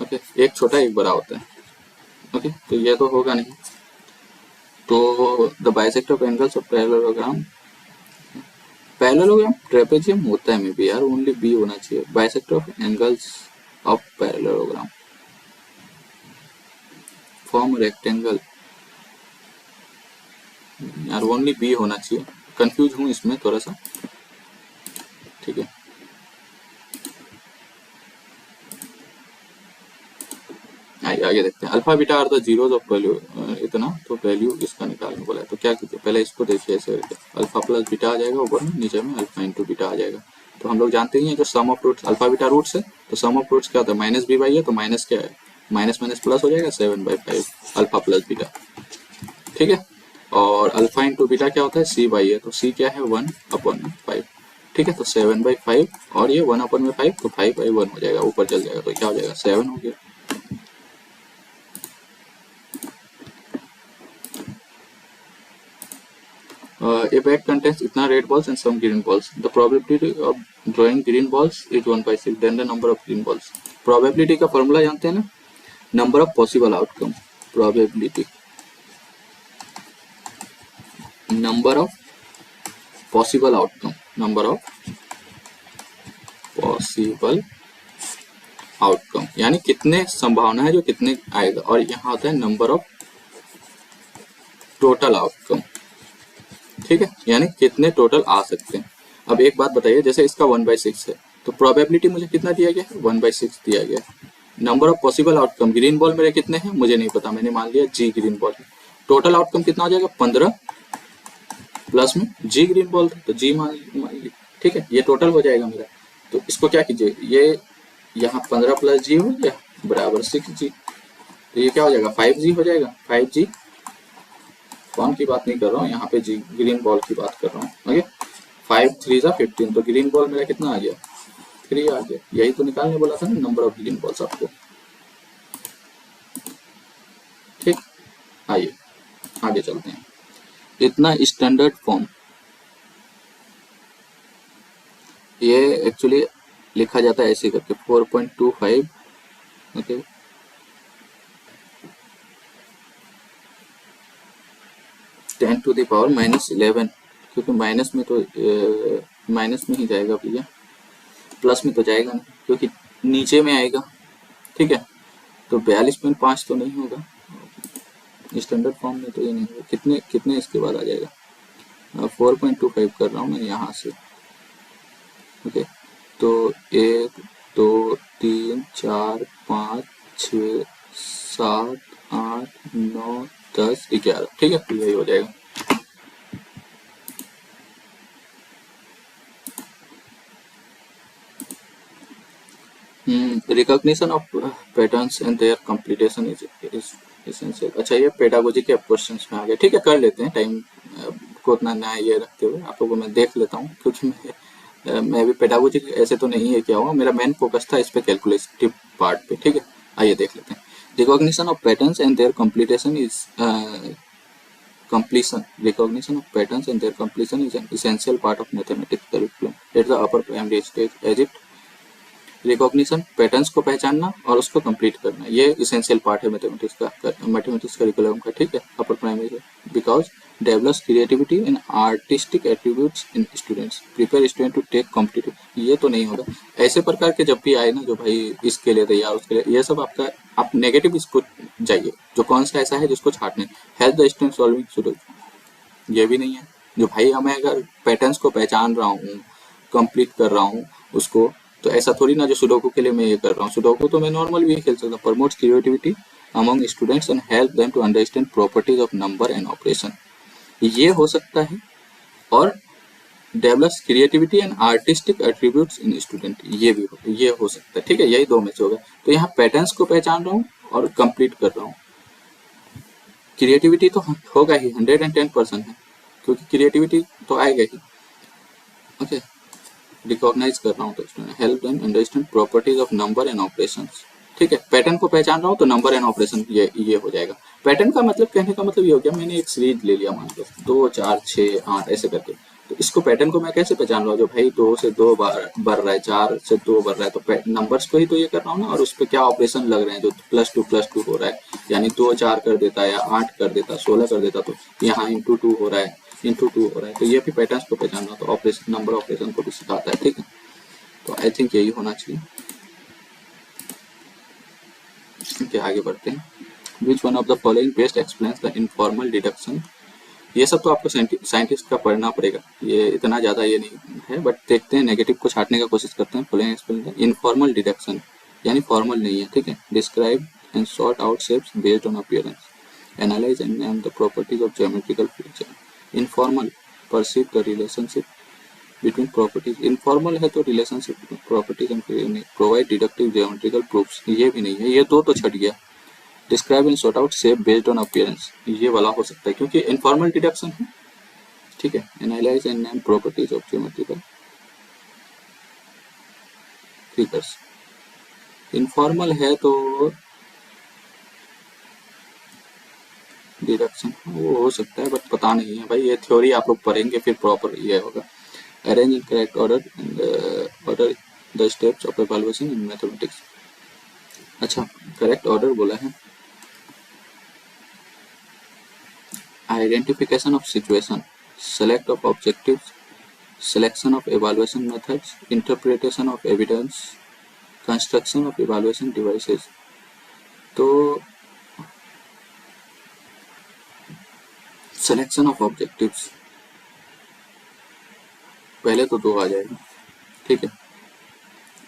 ओके, एक छोटा एक बड़ा होता है, ओके, तो ये तो होगा नहीं। तो the bisector of angles of parallelogram, parallelogram trapezium होता है मे बी यार, ओनली बी होना चाहिए। Bisector of angles of parallelogram form rectangle, यार ओनली बी होना चाहिए, कंफ्यूज हूँ इसमें थोड़ा सा। ठीक है, आगे देखते हैं। Alpha beta are the zeros of value, इतना तो वैल्यू इसका निकालने बोला है, तो क्या कीजिए, पहले इसको देखिए ऐसे करके, अल्फा प्लस बीटा आ जाएगा ऊपर में, नीचे में अल्फा इंटू बीटा आ जाएगा। तो हम लोग जानते ही हैं जो sum of roots, alpha beta roots है, तो सम ऑफ रूट्स क्या होता है, माइनस बी बाई है, तो माइनस क्या है, माइनस माइनस प्लस हो जाएगा, 7/5 अल्फा प्लस बीटा। ठीक है, और अल्फा इंटू बीटा क्या होता है, सी बाई ए, तो सी क्या है 1/5, ठीक है। तो 7/5 और ये 1/5, तो 5/1 हो जाएगा, ऊपर चल जाएगा, तो क्या हो जाएगा 7 हो गया। A bag contains इतना red balls and some green balls. The probability of drawing green balls is 1/6. Then the number of green balls. Probability का फॉर्मूला जानते हैं ना, number of possible outcome. Probability. Number of possible outcome. Number of possible outcome. यानी कितने संभावना है जो कितने आएगा, और यहाँ होता है number of total outcome. ठीक है, यानी कितने टोटल आ सकते हैं। अब एक बात बताइए, जैसे इसका 1/6 है, तो प्रोबेबिलिटी मुझे कितना दिया गया है, 1/6 दिया गया है। Number of possible outcome, green ball मेरे कितने हैं मुझे नहीं पता, मैंने मान लिया जी ग्रीन बॉल है। टोटल आउटकम कितना हो जाएगा, 15 प्लस में जी ग्रीन बॉल था, तो जी मान लीजिए, ठीक है, ये टोटल हो जाएगा मेरा। तो इसको क्या कीजिए, ये यहाँ 15 प्लस जी हो गया बराबर 6G, तो ये क्या हो जाएगा 5G हो जाएगा। 5G कौन की बात नहीं कर रहा हूँ यहाँ पे, जी ग्रीन बॉल की बात कर रहा हूँ। ओके, 5 3 जा 15, तो ग्रीन बॉल मेरा कितना आ गया, 3 आ गया। यही तो निकालने बोला था ना, नंबर ऑफ ग्रीन बॉल्स आपको। ठीक, आइए आगे चलते हैं। इतना स्टैंडर्ड फॉर्म, ये एक्चुअली लिखा जाता है ऐसे करके 4.25, ओके, 10⁻⁻11, क्योंकि माइनस में तो माइनस में ही जाएगा भैया, प्लस में तो जाएगा नहीं, क्योंकि नीचे में आएगा। ठीक है, तो 42.5 तो नहीं होगा स्टैंडर्ड फॉर्म में, तो ये नहीं होगा। कितने कितने इसके बाद आ जाएगा, 4.25 कर रहा हूँ मैं यहाँ से। ओके, तो 1 2 3 4 5 6 7 8 9 10 11, ठीक है, तो यही हो जाएगा। Recognition of patterns and their completion is essential. अच्छा, ये पेडागोजी के क्वेश्चंस में आ गए। ठीक है, कर लेते हैं, टाइम को उतना ना ये रखते हुए आप लोगों को मैं देख लेता हूँ, क्योंकि मैं भी पेडागोजी ऐसे तो नहीं है क्या हुआ, मेरा मेन फोकस था इस पे कैलकुलेटिव पार्ट पे। ठीक है, आइए देख लेते हैं। Recognition of patterns and their completion is recognition of patterns and their completion is an essential part of mathematics curriculum at the upper primary stage, as it recognition, patterns को पहचानना और उसको कंप्लीट करना, ये इसेंशियल पार्ट है mathematics curriculum का। ठीक है, upper primary, because develops creativity and artistic attributes in students, prepare student to take competitive. ये तो नहीं होगा, ऐसे प्रकार के जब भी आए ना, जो भाई इसके लिए तैयार उसके लिए, ये सब आपका, आप नेगेटिव इसको जाइए, जो कौन सा ऐसा है जिसको छाटने, help the student solving sudoku, ये भी नहीं है। जो भाई मैं अगर पैटर्न्स को पहचान रहा हूँ, कंप्लीट कर रहा हूँ उसको, तो ऐसा थोड़ी ना जो सुडोकू के लिए मैं ये कर रहा हूँ। सुडोकू तो मैं नॉर्मल भी खेल सकता हूँ। Promotes creativity among students and help them to understand properties of number and operation, ये हो सकता है। और develops creativity and artistic attributes in student, ये भी ये हो सकता है। ठीक है, यही दो में से होगा। तो यहाँ पैटर्न्स को पहचान रहा हूँ और कंप्लीट कर रहा हूँ। क्रिएटिविटी तो होगा ही, 110% है, क्योंकि क्रिएटिविटी तो आएगा ही। ओके, रिकॉग्नाइज कर रहा हूँ, तो help them understand properties of number and operations. ठीक है, पैटर्न को पहचान रहा हूँ तो नंबर एंड ऑपरेशन ये हो जाएगा। पैटर्न का मतलब, कहने का मतलब ये हो गया, मैंने एक सीरीज ले लिया, मान लो 2 4 6 8 ऐसे करके, तो इसको पैटर्न को मैं कैसे पहचान रहा हूँ, जो भाई 2 से 2 बढ़ रहा है, 4 से 2 बढ़ रहा है, तो नंबर्स को ही तो ये कर रहा हूँ ना, और उस पर क्या ऑपरेशन लग रहे हैं, जो +2 हो रहा है, यानी 2 4 कर देता है, या 8 कर देता, 16 कर देता, तो यहाँ ×2 हो रहा है, ×2 हो रहा है, तो ये भी पैटर्न्स को पहचानना, तो ऑपरेशन, नंबर ऑपरेशन को भी सिखाता है। ठीक है, तो आई थिंक यही होना चाहिए। okay, आगे बढ़ते हैं। Which one of the following best explains the informal deduction. ये सब तो आपको साइंटिस्ट का पढ़ना पड़ेगा, ये इतना ज़्यादा ये नहीं है, बट देखते हैं, नेगेटिव को छाटने का कोशिश करते हैं। फॉलोइंग एक्सप्लेन इनफॉर्मल डिडक्शन, यानी फॉर्मल नहीं है। ठीक है, describe and sort out shapes based on appearance, analyse and name the properties of geometrical feature. Informal, perceive the relationship between properties. Informal है तो relationship properties and provide deductive geometrical proofs, ये भी नहीं है, ये दो तो छट गया। Describe and sort out shape based on appearance, ये वाला हो सकता है क्योंकि इनफॉर्मल डिडक्शन है, ठीक है। Analyse and name properties of geometrical figures, informal है तो डिडक्शन वो हो सकता है, बट पता नहीं है भाई, ये थ्योरी आप लोग पढ़ेंगे फिर प्रॉपर ये होगा। Arrange in correct order the steps of evaluation in mathematics. अच्छा, करेक्ट ऑर्डर बोला है। Identification of situation, select of objectives, selection of evaluation methods, interpretation of evidence, construction of evaluation devices। तो selection of objectives पहले तो 2 आ जाएगा, ठीक है।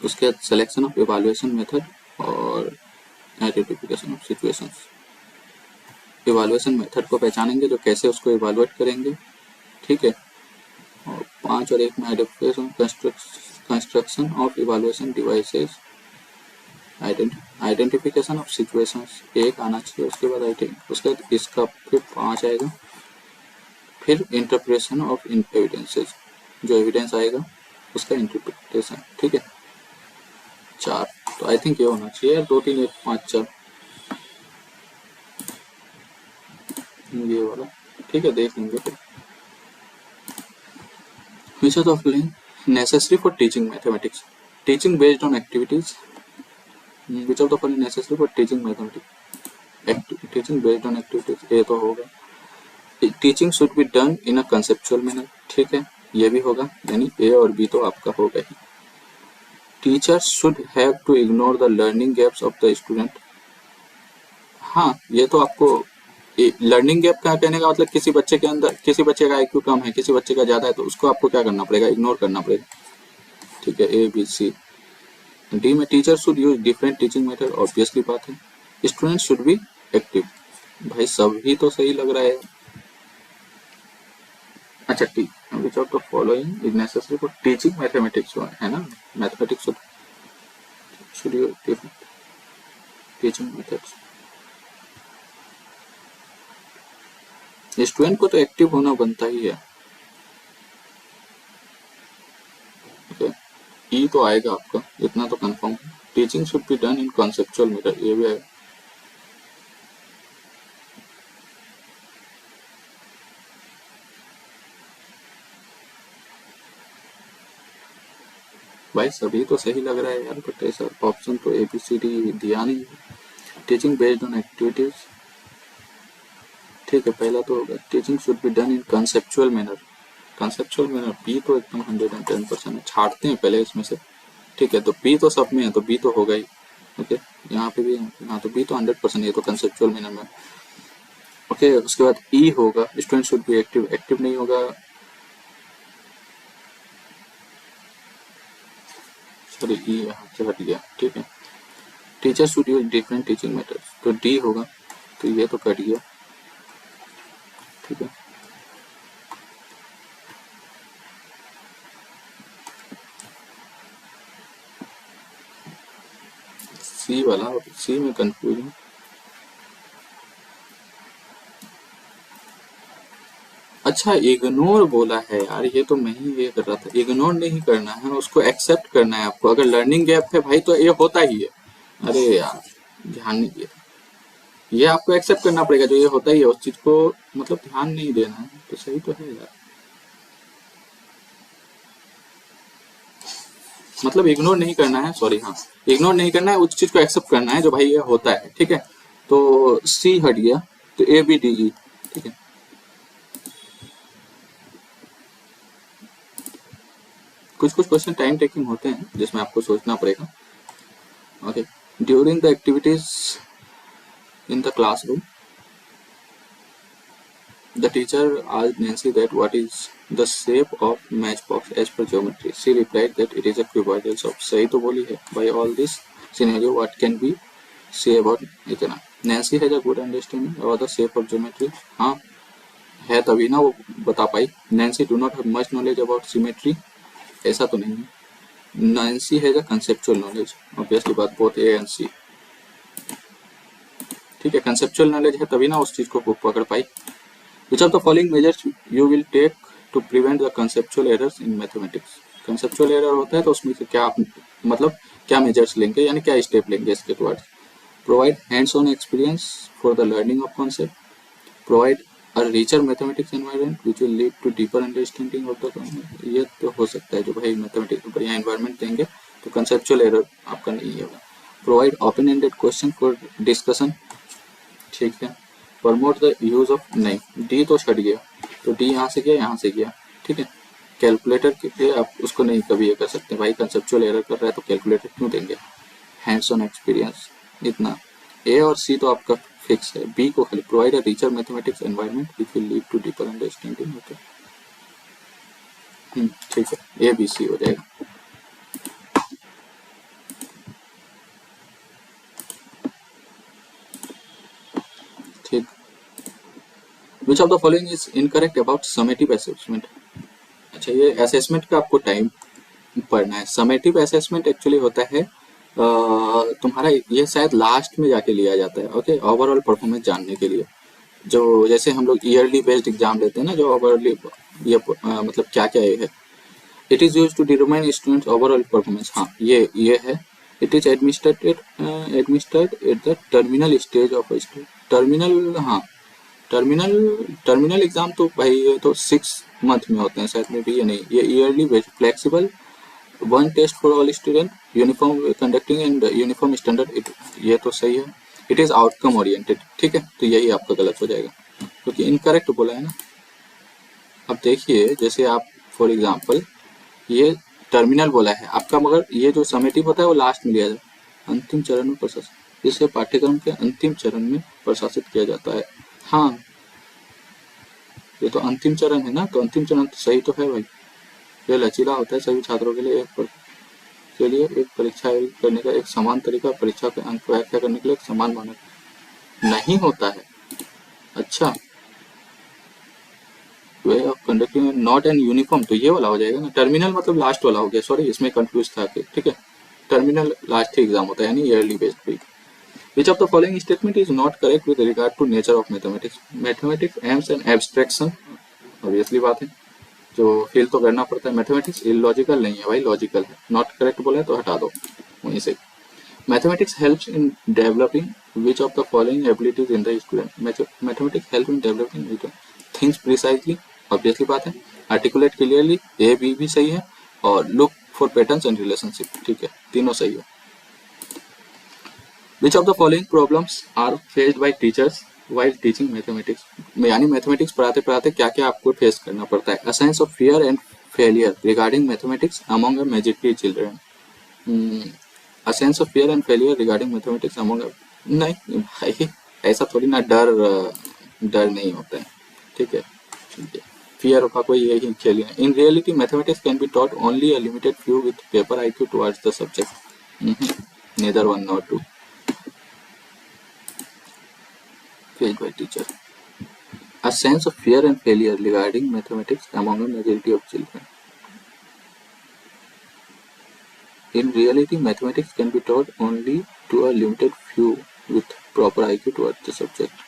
उसके बाद selection of evaluation method और identification of situations। evaluation method को पहचानेंगे जो कैसे उसको evaluate करेंगे, ठीक है। और 5 और 1 में identification construction of evaluation devices, identification of situations 1 आना चाहिए, उसके बाद उसके बाद इसका फिर 5 आएगा, फिर इंटरप्रिटेशन ऑफ एविडेंसेस, जो एविडेंस आएगा उसका इंटरप्रिटेशन, ठीक है। 4 तो आई थिंक ये होना चाहिए 2 3 1 5 4 ये वाला, ठीक है, देख लेंगे फिर। विच of the necessary for teaching mathematics, teaching based on activities, which of the following necessary for teaching mathematics, teaching based on activities, ये तो होगा। Teaching should be done in a conceptual manner, ठीक है, ये भी होगा, यानी ए और बी तो आपका होगा ही। Teacher should have to ignore the learning gaps of the student, हाँ ये तो आपको लर्निंग गैप का कहने का मतलब किसी बच्चे के अंदर, किसी बच्चे का आईक्यू कम है, किसी बच्चे का ज्यादा है, तो उसको आपको क्या करना पड़ेगा, इग्नोर करना पड़ेगा, ठीक है। A B C. डी में teacher should use different teaching method, obviously बात है। स्टूडेंट शुड बी एक्टिव, भाई सभी तो सही लग रहा है। अच्छा, T which of the following is necessary for teaching mathematics, है ना, mathematics should use different teaching methods. Student को तो एक्टिव होना बनता ही है, ई तो आएगा आपका, इतना तो confirm. Teaching should be done in conceptual method, ये भी आएगा। भाई सभी तो सही लग रहा है यार, बट ऐसा ऑप्शन तो ABCD दिया नहीं है। टीचिंग बेस्ड ऑन एक्टिविटीज, ठीक है, पहला तो होगा teaching should be done in conceptual manner, conceptual manner B तो एकदम 110% है, छाटते हैं पहले इसमें से, ठीक है। तो बी तो सब में है, तो बी तो होगा ही, ओके। यहाँ पे भी यहाँ तो बी तो 100% है, तो कंसेप्चुअल मैनर में, ओके। उसके बाद ई होगा student should be active, active नहीं होगा, सॉरी ई यहाँ से हट गया, ठीक है। Teacher should use different teaching method, तो डी होगा, तो ये तो कट गया, ठीक है। सी वाला, सी में कंफ्यूज हूँ। अच्छा, इग्नोर बोला है यार, ये तो मैं ही ये कर रहा था, इग्नोर नहीं करना है, उसको एक्सेप्ट करना है आपको। अगर लर्निंग गैप है भाई तो ये होता ही है, अरे यार ध्यान नहीं दिया, ये आपको एक्सेप्ट करना पड़ेगा, जो ये होता ही है उस चीज को मतलब ध्यान नहीं देना है, तो सही तो है यार, मतलब इग्नोर नहीं करना है, सॉरी, हाँ इग्नोर नहीं करना है, उस चीज को एक्सेप्ट करना है जो भाई ये होता है, ठीक है। तो सी हट गया, तो ए बी डी ई, ठीक है। कुछ कुछ क्वेश्चन टाइम टेकिंग होते हैं जिसमें आपको सोचना पड़ेगा, okay. During the activities in the classroom the teacher asked Nancy that what is the shape of matchbox as per geometry. She replied that it is a cuboidal shape. सही तो बोली है। By all this scenario, what can we say about इतना? Nancy has a good understanding about the shape of geometry. हाँ है, तभी ना वो बता पाई। Nancy do not have much knowledge about symmetry. ऐसा तो नहीं है। Nancy has a conceptual knowledge. Obviously बात both A and C. ठीक है, कंसेप्चुअल नॉलेज है तभी ना उस चीज को पकड़ पाई। Which of the following measures you will take to prevent the conceptual errors in mathematics. Conceptual error होता है तो उसमें से क्या आप मतलब क्या मेजर्स लेंगे, यानी क्या स्टेप लेंगे इसके towards. Provide hands on experience for the learning of concept, provide a richer mathematics environment which will lead to deeper understanding of the concept। ये तो हो सकता है, जो भाई मैथमेटिक्स में बढ़िया एनवायरनमेंट देंगे तो कंसेप्चुअल एरर आपका नहीं होगा। Provide open ended question for discussion, ठीक है। प्रमोट द यूज ऑफ, नहीं डी तो छट गया, तो डी यहाँ से गया यहाँ से गया, ठीक है। कैलकुलेटर के लिए आप उसको नहीं कभी ये कर सकते भाई, कंसेप्चुअल एरर कर रहा है तो कैलकुलेटर क्यों देंगे। हैंड्स ऑन एक्सपीरियंस इतना। ए और सी तो आपका फिक्स है। बी को खाली provide a richer mathematics environment which will lead to deeper understanding. Okay ठीक है, ए बी सी हो जाएगा। ठीक। Which of the following is incorrect about summative assessment. अच्छा, ये असेसमेंट का आपको टाइम पढ़ना है। समेटिव असेसमेंट एक्चुअली होता है तुम्हारा, ये शायद लास्ट में जाके लिया जाता है। ओके, ओवरऑल परफॉर्मेंस जानने के लिए, जो जैसे हम लोग ईयरली बेस्ड एग्जाम लेते हैं ना, जो ओवरऑल ये मतलब क्या क्या है। It is use to determine students overall performance. हाँ, ये है। It is administered at the terminal stage of terminal. हाँ, टर्मिनल एग्जाम तो भाई ये तो 6 मंथ में होते हैं शायद में भी, ये नहीं, ये yearly based flexible, one test for all student, uniform conducting and uniform standard. ये तो सही है। इट इज आउटकम ओरिएंटेड, ठीक है, तो यही आपका गलत हो जाएगा क्योंकि इनकरेक्ट बोला है ना। अब देखिए, जैसे आप फॉर एग्जांपल ये टर्मिनल बोला है आपका, मगर ये जो समेटिव होता है वो लास्ट में लिया जाता है, अंतिम चरण में प्रशासित, इसे पाठ्यक्रम के अंतिम चरण में प्रशासित किया जाता है। हाँ, ये तो अंतिम चरण है ना, तो अंतिम चरण तो सही तो है भाई। ये लचीला होता है सभी छात्रों के लिए, एक परीक्षा करने का एक समान तरीका, परीक्षा के अंक व्याख्या करने के लिए एक समान मानक नहीं होता है। अच्छा, way of conducting not an uniform, तो ये वाला हो जाएगा ना। टर्मिनल मतलब लास्ट वाला हो गया, सॉरी इसमें कंफ्यूज था। ठीक है, टर्मिनल लास्ट एग्जाम होता है, यानी yearly based week. Which of the following statement is not correct with regard to nature of mathematics? Mathematics aims an abstraction, obviously बात है, जो फील तो करना पड़ता है। मैथमेटिक्स इलॉजिकल नहीं है भाई, लॉजिकल है। नॉट करेक्ट बोला है तो हटा दो वहीं से। Mathematics helps in developing which of the following abilities in the student. Mathematics help in developing things precisely, obviously बात है। आर्टिकुलेट क्लियरली, ए बी भी सही है। और look for patterns and relationship, ठीक है, तीनों सही है। Which of the following problems are faced by teachers while teaching mathematics? यानी मैथमेटिक्स पढ़ाते पढ़ाते क्या क्या आपको फेस करना पड़ता है। A sense of fear and failure regarding mathematics among a majority children. A sense of fear and failure regarding mathematics among a... नहीं भाई, ऐसा थोड़ी ना, डर नहीं होता है, ठीक है। फियर का कोई यही खेल है। In reality mathematics can be taught only a limited few with paper IQ towards the subject, neither one nor two. Faced by teacher. A sense of fear and failure regarding mathematics among a majority of children. In reality, mathematics can be taught only to a limited few with proper IQ towards the subject.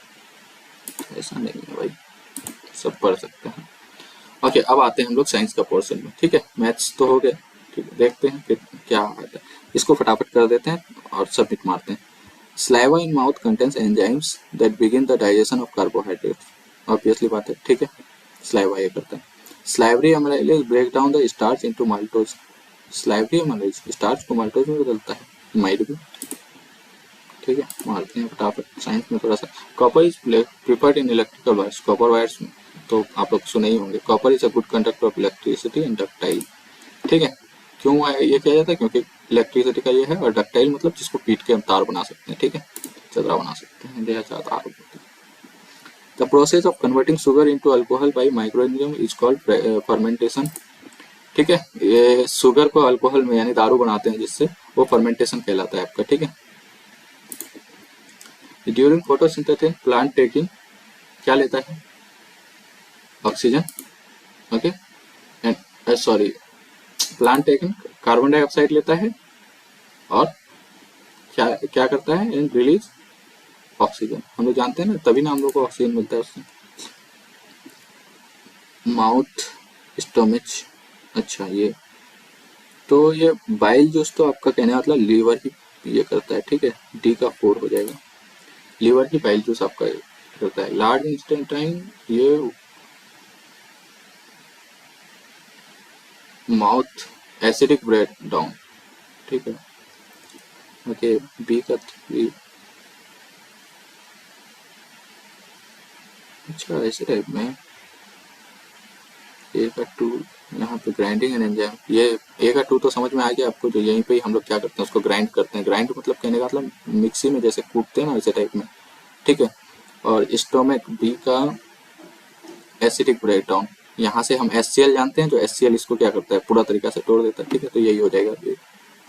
ऐसा नहीं है भाई, सब पढ़ सकते हैं। Okay, अब आते हैं हम लोग साइंस का पोर्शन में, ठीक है। मैथ्स तो हो गए, ठीक है, देखते हैं फिर क्या आता है। इसको फटाफट कर देते हैं और सबमिट मारते हैं। Saliva in mouth contains enzymes that begin the digestion of carbohydrates. Obviously बात है, ठीक है, saliva ये करता है। Salivary amylase break down the starch into maltose. Salivary amylase starch को maltose में बदलता है, माइट भी, ठीक है। मारते हैं फटाफट। साइंस में थोड़ा सा। Copper is preferred in electrical wires. Copper wires तो आप लोग सुने ही होंगे। Copper is a good conductor of electricity and ductile, ठीक है। क्यों ये किया जाता है? क्योंकि इलेक्ट्रिसिटी का ये है, और डक्टाइल मतलब जिसको पीट के हम तार बना सकते हैं, ठीक है, चदरा बना सकते हैं, तार। The process of converting sugar into alcohol by microorganism is called fermentation, ठीक है। ये शुगर को अल्कोहल में यानी दारू बनाते हैं जिससे, वो फर्मेंटेशन कहलाता है आपका, ठीक है। ड्यूरिंग फोटोसिंथेसिस प्लांट टेकिंग क्या लेता है? Oxygen, okay, and sorry, plant taking carbon dioxide लेता है और क्या क्या करता है? एंड रिलीज ऑक्सीजन हम लोग जानते हैं ना, तभी ना हम लोग को ऑक्सीजन मिलता है उससे। माउथ, स्टोमिच, अच्छा ये तो ये बाइल जूस तो आपका कहने का मतलब लीवर ही ये करता है, ठीक है, डी का 4 हो जाएगा। लीवर ही बाइल जूस आपका करता है। लार्ज इंस्टेंटाइन ये माउथ एसिडिक ब्रेक डाउन, ठीक है। ओके, बी का 3, अच्छा ऐसे टाइप में। ए का 2 यहाँ पे ग्राइंडिंग एंड एंजाइम, ये ए का 2 तो समझ में आ गया आपको, जो यहीं पे ही हम लोग क्या करते हैं उसको ग्राइंड करते हैं। ग्राइंड मतलब कहने का मतलब मिक्सी में जैसे कूटते हैं ना, वैसे टाइप में, ठीक है। और स्टोमक बी का एसिडिक ब्रेकडाउन, यहाँ से हम HCl जानते हैं, जो HCl इसको क्या करता है पूरा तरीका से तोड़ देता है, ठीक है। तो यही हो जाएगा अभी,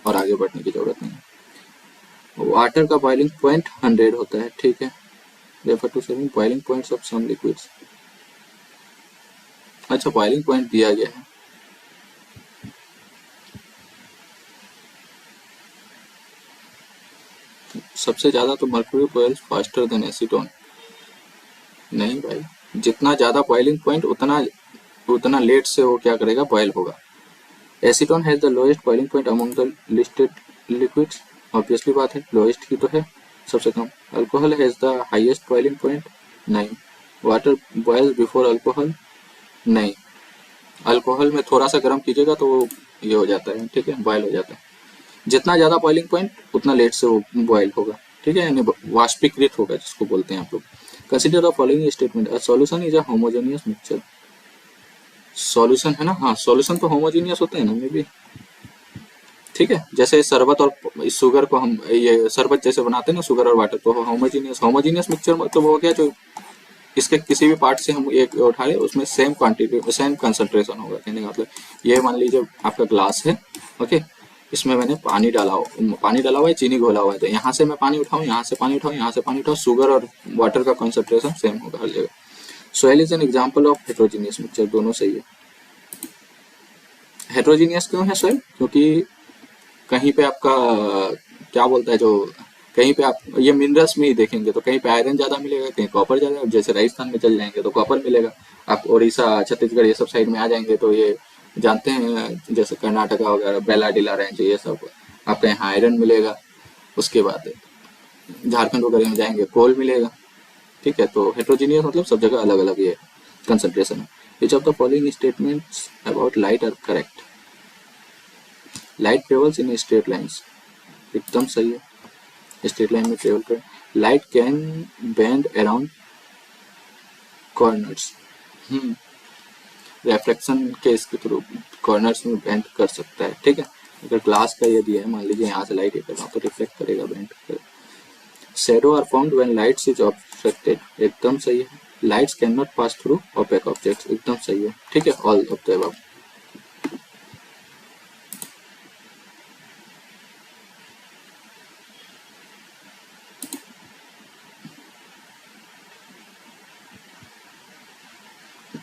और आगे बढ़ने की जरूरत नहीं है। वाटर का बॉइलिंग पॉइंट 100 होता है, ठीक है। Refer to saving boiling points of some liquids, अच्छा बॉइलिंग पॉइंट दिया गया है। सबसे ज्यादा तो mercury boils faster than acetone, नहीं भाई, जितना ज्यादा बॉइलिंग पॉइंट उतना उतना लेट से वो क्या करेगा, बॉयल होगा। Acetone has the lowest boiling point among the listed liquids, obviously बात है, लोएस्ट ही तो है, सबसे कम। Alcohol has the highest boiling point, नहीं। वाटर बॉयल्स बिफोर अल्कोहल, नहीं। अल्कोहल में थोड़ा सा गर्म कीजिएगा तो वो ये हो जाता है, ठीक है, बॉयल हो जाता है। जितना ज्यादा बॉइलिंग पॉइंट उतना लेट से वो बॉयल होगा, ठीक है, यानी वाष्पीकृत होगा जिसको बोलते हैं आप लोग। Consider the following statement, a solution is a homogeneous mixture. Solution है ना, हाँ सॉल्यूशन तो होमोजीनियस होता है ना, मे भी, ठीक है। जैसे शरबत और इस शुगर को हम ये शरबत जैसे बनाते हैं ना, शुगर और वाटर, तो होमोजीनियस होमोजीनियस मिक्सचर मतलब हो गया जो इसके किसी भी पार्ट से हम एक उठा ले उसमें सेम क्वांटिटी सेम कंसंट्रेशन होगा, कहने का मतलब। ये मान लीजिए आपका ग्लास है, ओके, इसमें मैंने पानी डाला हुआ है, चीनी घोला हुआ है, तो यहाँ से मैं पानी उठाऊँ, यहाँ से पानी उठाऊँ, यहाँ से पानी उठाऊँ, शुगर और वाटर का कॉन्सेंट्रेशन सेम होगा हर जगह। Soil is an example of heterogeneous mixture, दोनों सही है। हेट्रोजीनियस क्यों है सोयल, क्योंकि कहीं पे आपका क्या बोलता है, जो कहीं पे आप ये मिनरल्स में ही देखेंगे तो कहीं पे आयरन ज्यादा मिलेगा, कहीं कॉपर ज्यादा, जैसे राजस्थान में चल जाएंगे तो कॉपर मिलेगा। आप उड़ीसा छत्तीसगढ़ ये सब साइड में आ जाएंगे तो ये जानते हैं, जैसे कर्नाटका वगैरह बेलाडीला रेंज ये सब आपका यहाँ आयरन मिलेगा। उसके बाद झारखंड वगैरह में जाएंगे कोल मिलेगा, ठीक है। तो हेट्रोजीनियस मतलब सब जगह अलग अलग ये कंसंट्रेशन है। Which of the following statements about light are correct, light travels in straight lines, एकदम सही है, स्ट्रेट लाइन में ट्रेवल कर। Light can bend around corners, reflection के इसके थ्रू कॉर्नर्स में बेंड कर सकता है, ठीक है। अगर ग्लास का ये दिया है, मान लीजिए यहाँ से लाइट ये कर रहा हूँ तो रिफ्लेक्ट करेगा, बेंड करेगा। Shadow are found when lights is obstructed, एकदम सही है। Lights can not pass through opaque objects, एकदम सही है, ठीक है, all of the above.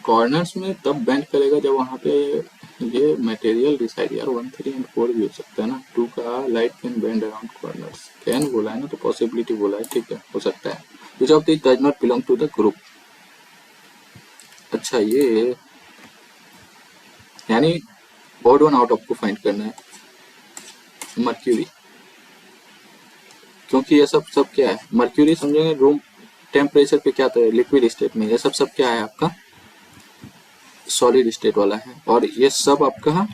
Corners में तब बेंड करेगा जब वहाँ पे ये मटेरियल रिसाइड, यार 1 3 एंड 4 भी हो सकता है ना। 2 का light can bend around corners, can बोला है ना तो पॉसिबिलिटी बोला है, ठीक है, हो सकता है। Which of this does not belong to the group, अच्छा ये यानी ओड वन आउट आपको फाइंड करना है। मर्क्यूरी, क्योंकि ये सब सब क्या है, मर्क्यूरी समझेंगे रूम टेम्परेचर पे क्या था, लिक्विड स्टेट में, ये सब सब क्या है आपका सॉलिड स्टेट वाला है। और ये सब आपका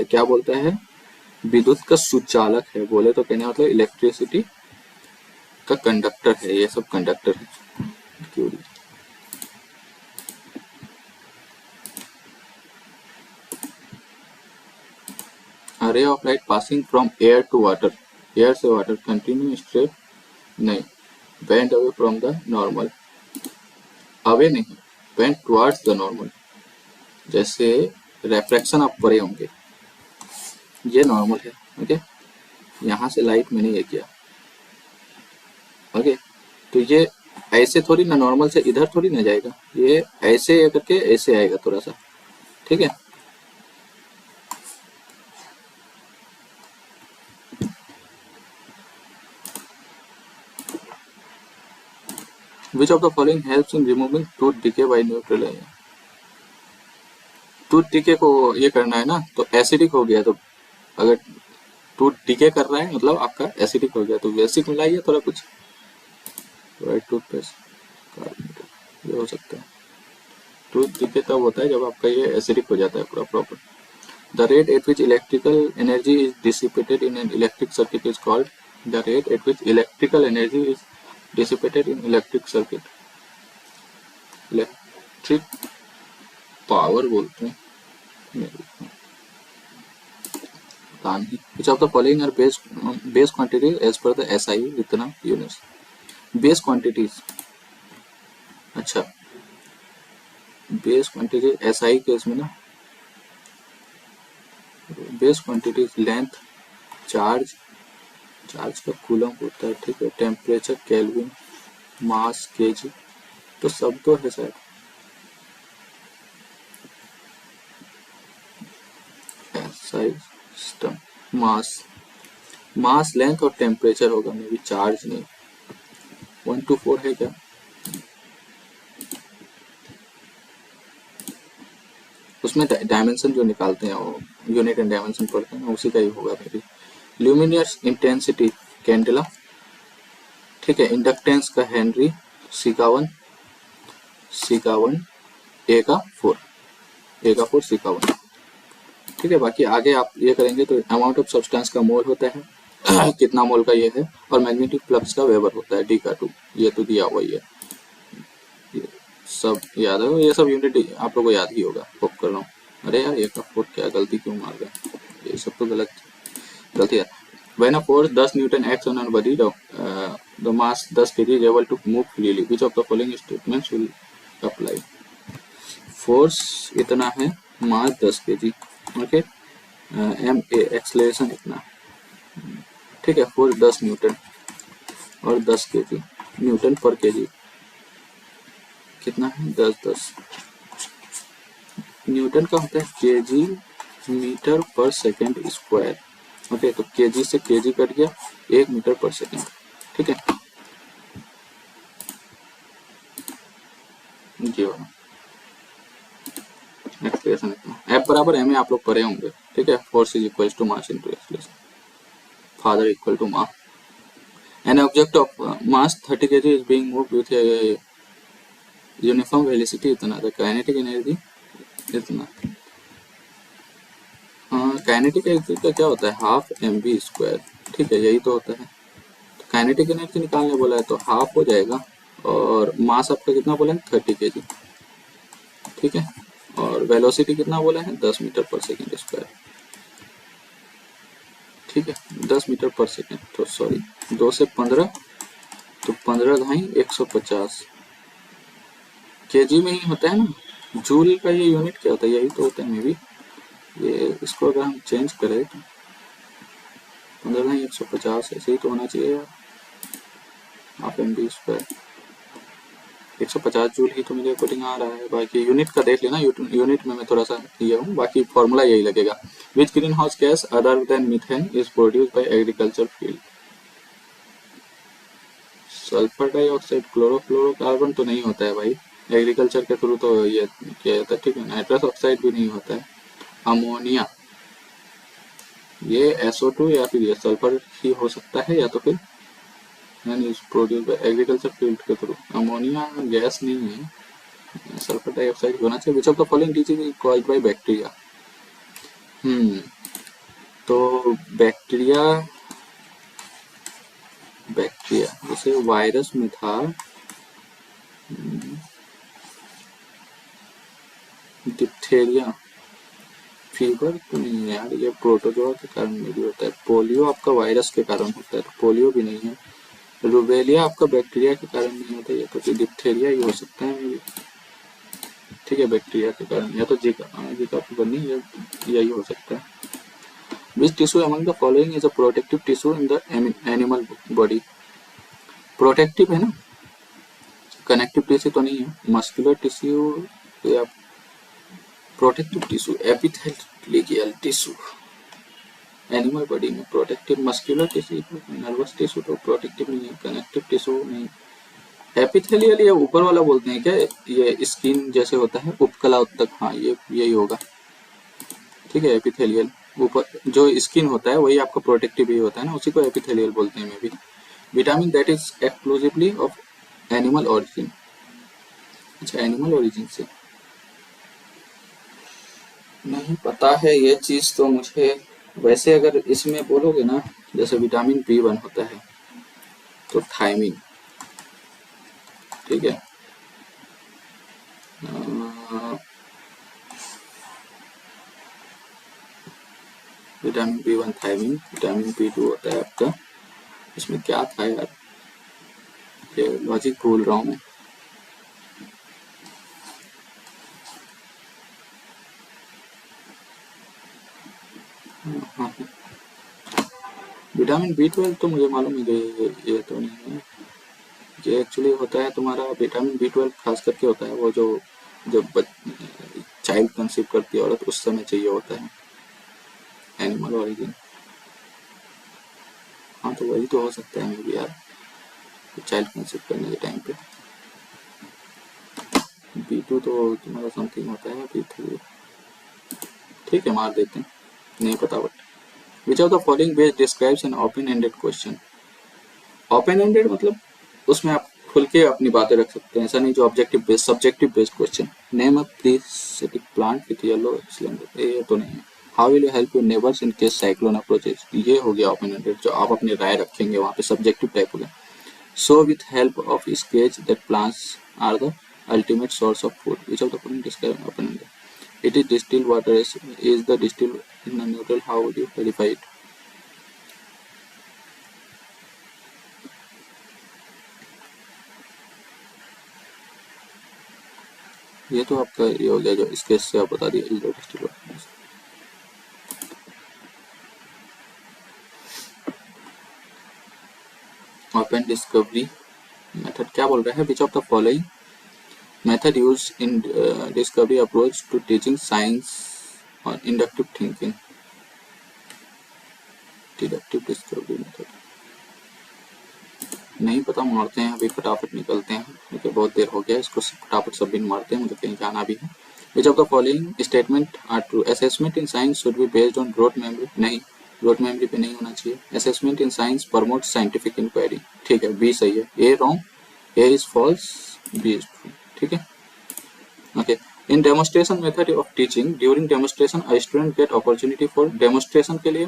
क्या बोलता है, विद्युत का सुचालक है, बोले तो कहने मतलब इलेक्ट्रिसिटी का कंडक्टर है, ये सब कंडक्टर है mercury. Ray of light passing from air to water, air से वाटर कंटिन्यू स्ट्रेट, नहीं, bend away from the normal, away नहीं, बेंड टुवर्ड्स द नॉर्मल। जैसे रेफ्रेक्शन आप परे होंगे, ये नॉर्मल है, ओके, यहाँ से लाइट मैंने ये किया, ओके, तो ये ऐसे थोड़ी ना नॉर्मल से इधर थोड़ी ना जाएगा, ये ऐसे करके ऐसे आएगा थोड़ा सा, ठीक है। Which of the following helps in removing tooth decay by neutralizing. Tooth decay को ये करना है ना, तो एसिडिक हो गया, तो अगर टूथ डिके कर रहा है मतलब आपका एसिडिक हो गया, तो बेसिक मिलाइए थोड़ा कुछ, वाइट टूथपेस्ट कार्बोनेटेड, ये हो सकता है। टूथ डिके तब होता है जब आपका ये एसिडिक हो जाता है पूरा proper. The rate at which electrical energy is dissipated in an electric circuit is called, the rate at which electrical energy is dissipated in electric circuit, electric power बोलते हैं, पता नहीं। Which of the following are base quantities as per the SI इतना units. Base quantities, अच्छा base quantity SI case में ना, base quantities length, charge, charge का coulomb होता है, ठीक है, टेम्परेचर केल्विन, मास केजी, तो सब तो है शायद। एसआई सिस्टम, मास, मास लेंथ और टेम्परेचर होगा, मे बी चार्ज नहीं। 1 to 4 है क्या? उसमें डायमेंशन जो निकालते हैं वो यूनिट एंड डायमेंशन पढ़ते हैं, उसी का ही होगा मेरी। ल्यूमिनस इंटेंसिटी कैंडेला, ठीक है, इंडक्टेंस का हेनरी, सी का 1, ए का 4, सी का 1, ठीक है। बाकी आगे आप ये करेंगे तो अमाउंट ऑफ सब्सटेंस का मोल होता है कितना मोल का ये है, और मैग्नेटिक फ्लक्स का वेबर होता है डी का 2, ये तो दिया हुआ ही है, ये सब याद है, ये सब यूनिट आप लोगों को याद ही होगा, होप कर रहा हूँ। अरे यार, एक का 4 क्या गलती क्यों मार गया, ये सब तो गलती है। When a force 10 Newton acts on a body, the mass 10 kg is able to move freely. Which of the following statements will apply? Force इतना है, मास 10 kg, okay, m a acceleration इतना, ठीक है, फोर्स 10 न्यूटन और 10 kg, Newton पर kg कितना है, 10 Newton का होता है kg मीटर पर सेकेंड स्क्वायर, ओके, तो kg से kg कट गया, 1 मीटर पर सेकेंड, ठीक है, जी वाला एक्सप्रेशन इतना। F बराबर m आप लोग पढ़े होंगे, ठीक है, force is equal to mass into acceleration, father equal to mass. An object of mass 30 kg is being moved with a uniform velocity इतना, the kinetic energy इतना। हाँ, काइनेटिक एनर्जी का क्या होता है, हाफ mv स्क्वायर, ठीक है, यही तो होता है। तो काइनेटिक एनर्जी निकालने बोला है तो हाफ हो जाएगा, और मास आपका कितना बोला है, 30 kg, ठीक है, और वेलोसिटी कितना बोला है, 10 मीटर पर सेकेंड स्क्वायर, ठीक है, 10 मीटर पर सेकेंड, तो सॉरी 2 से 15, तो 15 घाई 150 केजी में ही होता है ना। जूल का ये यूनिट क्या होता है, यही तो होता है मे बी, ये इसको अगर हम चेंज करें तो 15 घाई 150 ऐसे ही तो होना चाहिए यार, half M B square, 150 joule ही तो मेरे अकॉर्डिंग आ रहा है। बाकी यूनिट का देख लेना, यूनिट में मैं थोड़ा सा ये हूँ, बाकी फॉर्मूला यही लगेगा। विच green house gas other than methane is produce by agriculture field, sulphur dioxide, chlorofluorocarbon तो नहीं होता है भाई एग्रीकल्चर के थ्रू, तो ये किया जाता है, ठीक है, नाइट्रस ऑक्साइड भी नहीं होता है, अमोनिया, ये SO2 या फिर ये सल्फर ही हो सकता है, या तो फिर प्रोड्यूस बाय एग्रीकल्चर फील्ड के थ्रू, अमोनिया गैस नहीं है, सल्फर डाइऑक्साइड होना चाहिए। विच of the following disease is caused by bacteria, तो बैक्टीरिया जैसे वायरस में था, डिप्थेरिया, फीवर तो नहीं है यार, ये प्रोटोजोआ के कारण भी होता है, पोलियो आपका वायरस के कारण होता है, तो पोलियो भी नहीं है, रूबेलिया आपका बैक्टीरिया के कारण नहीं होता, ये तो डिप्थेरिया ही हो सकता है, ठीक है, बैक्टीरिया के कारण, या तो जीका फीवर नहीं, यही हो सकता है। Which tissue among the following is a protective tissue in the animal body, protective है ना, कनेक्टिव टिश्यू तो नहीं है, मस्कुलर टिश्यू या protective tissue, epithelial tissue, animal body में protective, muscular tissue, nervous tissue तो प्रोटेक्टिव नहीं है, कनेक्टिव टिश्यू नहीं, एपिथेलियल ये ऊपर वाला बोलते हैं क्या, ये स्किन जैसे होता है उपकला उत्तक, हाँ ये यही होगा, ठीक है। एपिथेलियल ऊपर जो स्किन होता है वही आपका प्रोटेक्टिव भी होता है ना, उसी को एपिथेलियल बोलते हैं may be. Vitamin that is exclusively of animal origin, अच्छा एनिमल ओरिजिन से नहीं पता है ये चीज तो मुझे। वैसे अगर इसमें बोलोगे ना, जैसे विटामिन B1 होता है तो थायमिन, ठीक है। Vitamin B1 thiamine, vitamin B2 होता है आपका, इसमें क्या था यार, ये लॉजिक भूल रहा हूँ मैं। हाँ, विटामिन B12 तो मुझे मालूम है कि ये तो नहीं है, ये एक्चुअली होता है तुम्हारा विटामिन B12 खास करके होता है वो जो जब चाइल्ड कंसीव करती है औरत उस समय चाहिए होता है, एनिमल ओरिजिन। हाँ तो वही तो हो सकता है मे बी यार, चाइल्ड कंसीव करने के टाइम पे। B2 तो तुम्हारा समथिंग होता है, B3 ठीक है मार देते हैं, नहीं पता but. Which of the following base describes an open ended question. Open ended मतलब उसमें आप खुल के अपनी बातें रख सकते हैं, ऐसा नहीं जो objective based subjective based question. Name a parasitic plant with yellow cylinder, ये तो नहीं है। How will you help your neighbours in case cyclone approaches, ये हो गया ओपन एंडेड, जो आप अपनी राय रखेंगे वहाँ पे सब्जेक्टिव टाइप हो गया। So with help of sketch that plants are the ultimate source of food. Which of the following describe open ended? It is distilled water is the distilled in a neutral. How would you verify it? ये तो आपका ये हो गया जो sketch से आप बता दिए, is the distilled water. Open discovery method क्या बोल रहा है, which of the following method use in discovery approach to teaching science और inductive thinking. Deductive discovery method नहीं पता, मारते हैं अभी फटाफट निकलते हैं क्योंकि बहुत देर हो गया, इसको फटाफट सबमिट मारते हैं, मुझे कहीं जाना भी है। Which of the following statement are true, assessment in science should be based on rote memory, नहीं रोट मेमोरी पे नहीं होना चाहिए। Assessment in science promote scientific inquiry, ठीक है बी सही है, A wrong, A is false, B is true, ठीक है okay. In demonstration method of teaching during demonstration a student get opportunity for, demonstration के लिए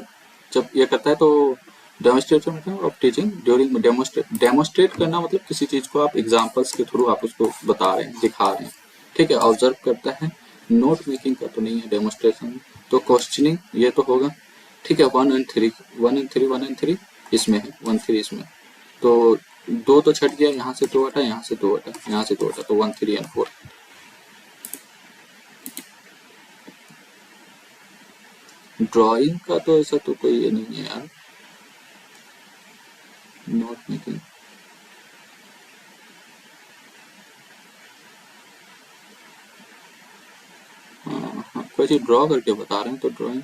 जब ये करता है तो डेमोस्ट्रेशन मतलब ऑफ टीचिंग ड्यूरिंग डेमोस्ट्रेट करना मतलब किसी चीज को आप एग्जांपल्स के थ्रू आप उसको बता रहे हैं, दिखा रहे हैं, ठीक है। ऑब्जर्व करता है, नोट मेकिंग का तो नहीं है डेमोस्ट्रेशन, तो क्वेश्चनिंग ये तो होगा, ठीक है। 1 and 3 1 and 3 1 and 3 इसमें है, 1 3 इसमें, तो 2 तो छट गया, यहाँ से 2 हटा, यहाँ से 2 हटा, यहाँ से 2 हटा, तो 1 3 and 4। ड्राइंग का तो ऐसा तो कोई ये नहीं है यार, नोट मेकिंग हाँ, कोई चीज ड्रॉ करके बता रहे हैं तो ड्राइंग,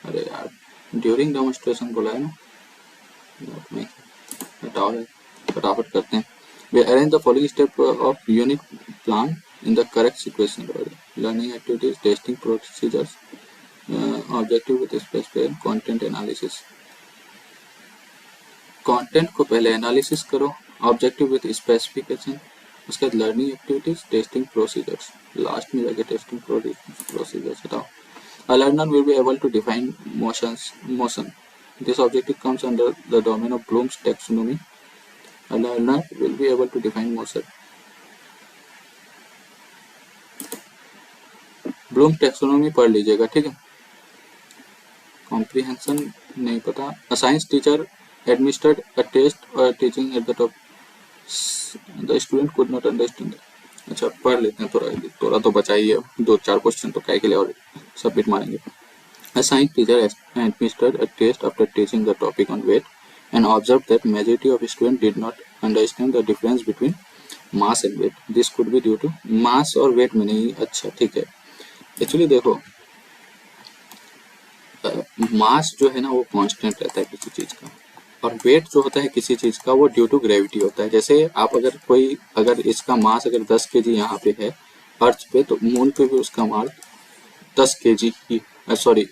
अरे यार ड्यूरिंग डेमोस्ट्रेशन बोला है ना, नोट मेकिंग हटाओ है, फटाफट करते हैं। We arrange the following step of unit plan in the correct sequence, learning activities, testing procedures, objective with specific content analysis. Content को पहले एनालिसिस करो, ऑब्जेक्टिव विद स्पेसिफिकेशन, उसके बाद learning activities, testing procedures, last में जाके testing procedures हटाओ। A learner will be able to define motion. This objective comes under the domain of Bloom's taxonomy. A learner will be able to define motion. Bloom's taxonomy पढ़ लीजिएगा, ठीक है। Comprehension नहीं पता। A science teacher administered a test or teaching at the top. The student could not understand. अच्छा पढ़ लेते हैं, थोड़ा तो बचाइए, 2-4 क्वेश्चन तो क्या के लिए और सबमिट मारेंगे। A science teacher administered a test after teaching the topic on weight and observed that majority of students did not understand the difference between mass and weight. This could be due to mass और weight में नहीं, अच्छा ठीक है। Actually देखो मास जो है ना वो कांस्टेंट रहता है किसी चीज का, और वेट जो होता है किसी चीज का वो ड्यू टू ग्रेविटी होता है। जैसे आप अगर इसका मास अगर 10 केजी यहाँ पे है अर्थ पे, तो मून पे भी उसका मास 10 केजी ही, सॉरी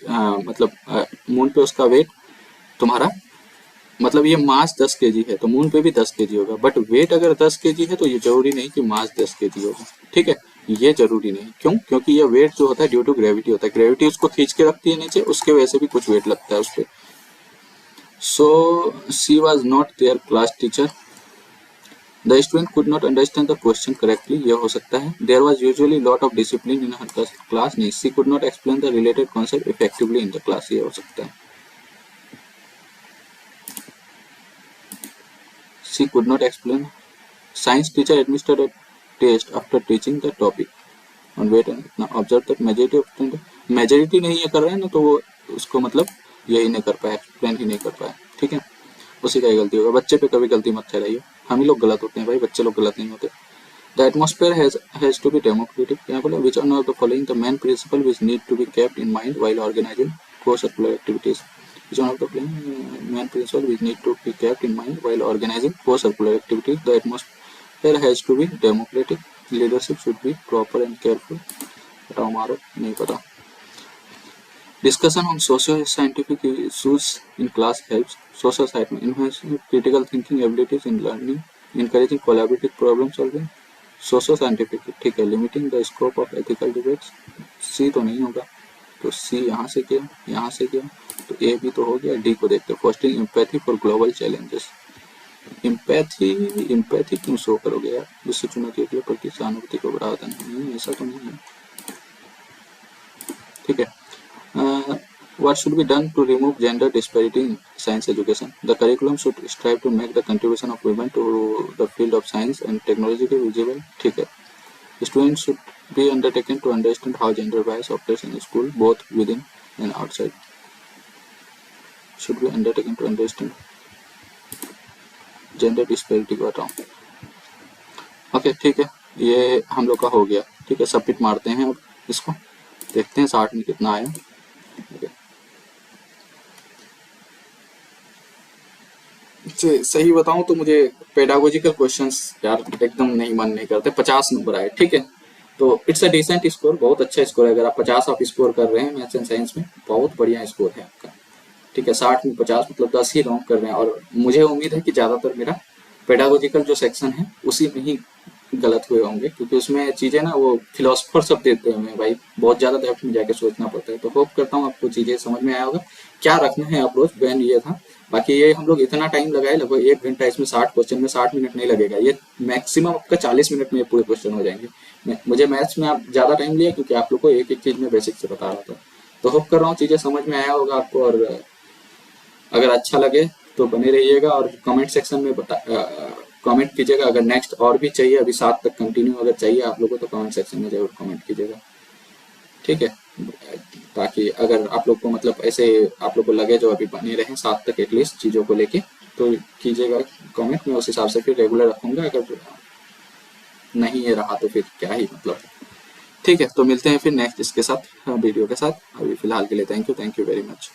मतलब मून पे उसका वेट तुम्हारा, मतलब ये मास 10 केजी है तो मून पे भी 10 केजी होगा, बट वेट अगर 10 केजी है तो ये जरूरी नहीं कि मास 10 केजी होगा। ठीक है, ये जरूरी नहीं। क्यों? क्योंकि ये वेट जो होता है ड्यू टू ग्रेविटी होता है, ग्रेविटी उसको खींच के रखती है नीचे, उसके वजह से भी कुछ वेट लगता है उस पर। So she was not their class teacher, the student could not understand the question correctly, ये हो सकता है। There was usually lot of discipline in her class, नहीं, she could not explain the related concept effectively in the class, ये हो सकता है। She could not explain, science teacher administered a test after teaching the topic on weight and observe that majority of student, majority नहीं ये कर रहे हैं ना, तो वो उसको मतलब यही नहीं कर पाया, एक्सप्लेन ही नहीं कर पाया। ठीक है, उसी का ही गलती होगा। बच्चे पे कभी गलती मत ठहराइए, हम ही लोग गलत होते हैं भाई, बच्चे लोग गलत नहीं होते। The atmosphere has to be democratic, यहाँ बोला which one of the following the main principle which need to be kept in mind while organizing co-curricular activities, which one of the following main principle which need to be kept in mind while organizing co-curricular activities, the atmosphere has to be democratic, leadership should be proper and careful, बताओ मारो, नहीं पता। Discussion on socio-scientific issues in class helps social science में enhancing critical thinking abilities in learning, encouraging collaborative problem solving, socio scientific, ठीक है, limiting the scope of ethical debates, C तो नहीं होगा, तो सी यहाँ से किया, यहाँ से किया, तो ए भी तो हो गया। डी को देखते हैं, fostering empathy for global challenges, empathy क्यों शो करोगे यार, विश्व चुनौतियों के प्रति सहानुभूति को बढ़ावा देना, नहीं ऐसा तो नहीं है। ठीक है, what should be done to remove gender disparity in science education, the curriculum should strive to make the contribution of women to the field of science and technology visible। ठीक है, students should be undertaken to understand how gender bias operates in school both within and outside, should be undertaken to understand gender disparity को हटाओ। Okay ठीक है, ये हम लोग का हो गया। ठीक है, सबमिट मारते हैं, अब इसको देखते हैं 60 में कितना आया। सही बताऊं तो मुझे पेडागोजिकल क्वेश्चंस यार एकदम नहीं मन नहीं करते। 50 नंबर आए, ठीक है, तो इट्स अ डिसेंट स्कोर, बहुत अच्छा स्कोर है। अगर आप 50 आप स्कोर कर रहे हैं मैथ्स एंड साइंस में, बहुत बढ़िया स्कोर है आपका। ठीक है, 60 में 50 मतलब 10 ही रॉन्ग कर रहे हैं, और मुझे उम्मीद है कि ज़्यादातर मेरा पेडागोजिकल जो सेक्शन है उसी में ही गलत हुए होंगे, क्योंकि उसमें चीज़ें ना वो फिलोसफर सब देते हैं भाई, बहुत ज़्यादा डेप्थ में जाके सोचना पड़ता है। तो होप करता हूँ आपको चीज़ें समझ में आया होगा, क्या रखना है अप्रोच, बैन ये था। बाकी ये हम लोग इतना टाइम लगाए, लगभग 1 घंटा, इसमें 60 क्वेश्चन में 60 मिनट नहीं लगेगा, ये मैक्सिमम आपका 40 मिनट में पूरे क्वेश्चन हो जाएंगे। मुझे मैथ्स में आप ज़्यादा टाइम लिया क्योंकि आप लोग को एक एक चीज़ में बेसिक से बता रहा था। तो होप कर रहा हूँ चीज़ें समझ में आया होगा आपको, और अगर अच्छा लगे तो बने रहिएगा, और कमेंट सेक्शन में कमेंट कीजिएगा। अगर नेक्स्ट और भी चाहिए, अभी 7 तक कंटिन्यू अगर चाहिए आप लोगों को, तो कमेंट सेक्शन में जरूर कमेंट कीजिएगा। ठीक है, ताकि अगर आप लोग को मतलब ऐसे आप लोग को लगे जो अभी बने रहें 7 तक एटलीस्ट चीज़ों को लेके, तो कीजिएगा कमेंट में, उस हिसाब से फिर रेगुलर रखूँगा। अगर नहीं ये रहा तो फिर क्या ही मतलब। ठीक है, तो मिलते हैं फिर नेक्स्ट इसके साथ वीडियो के साथ। अभी फिलहाल के लिए थैंक यू वेरी मच।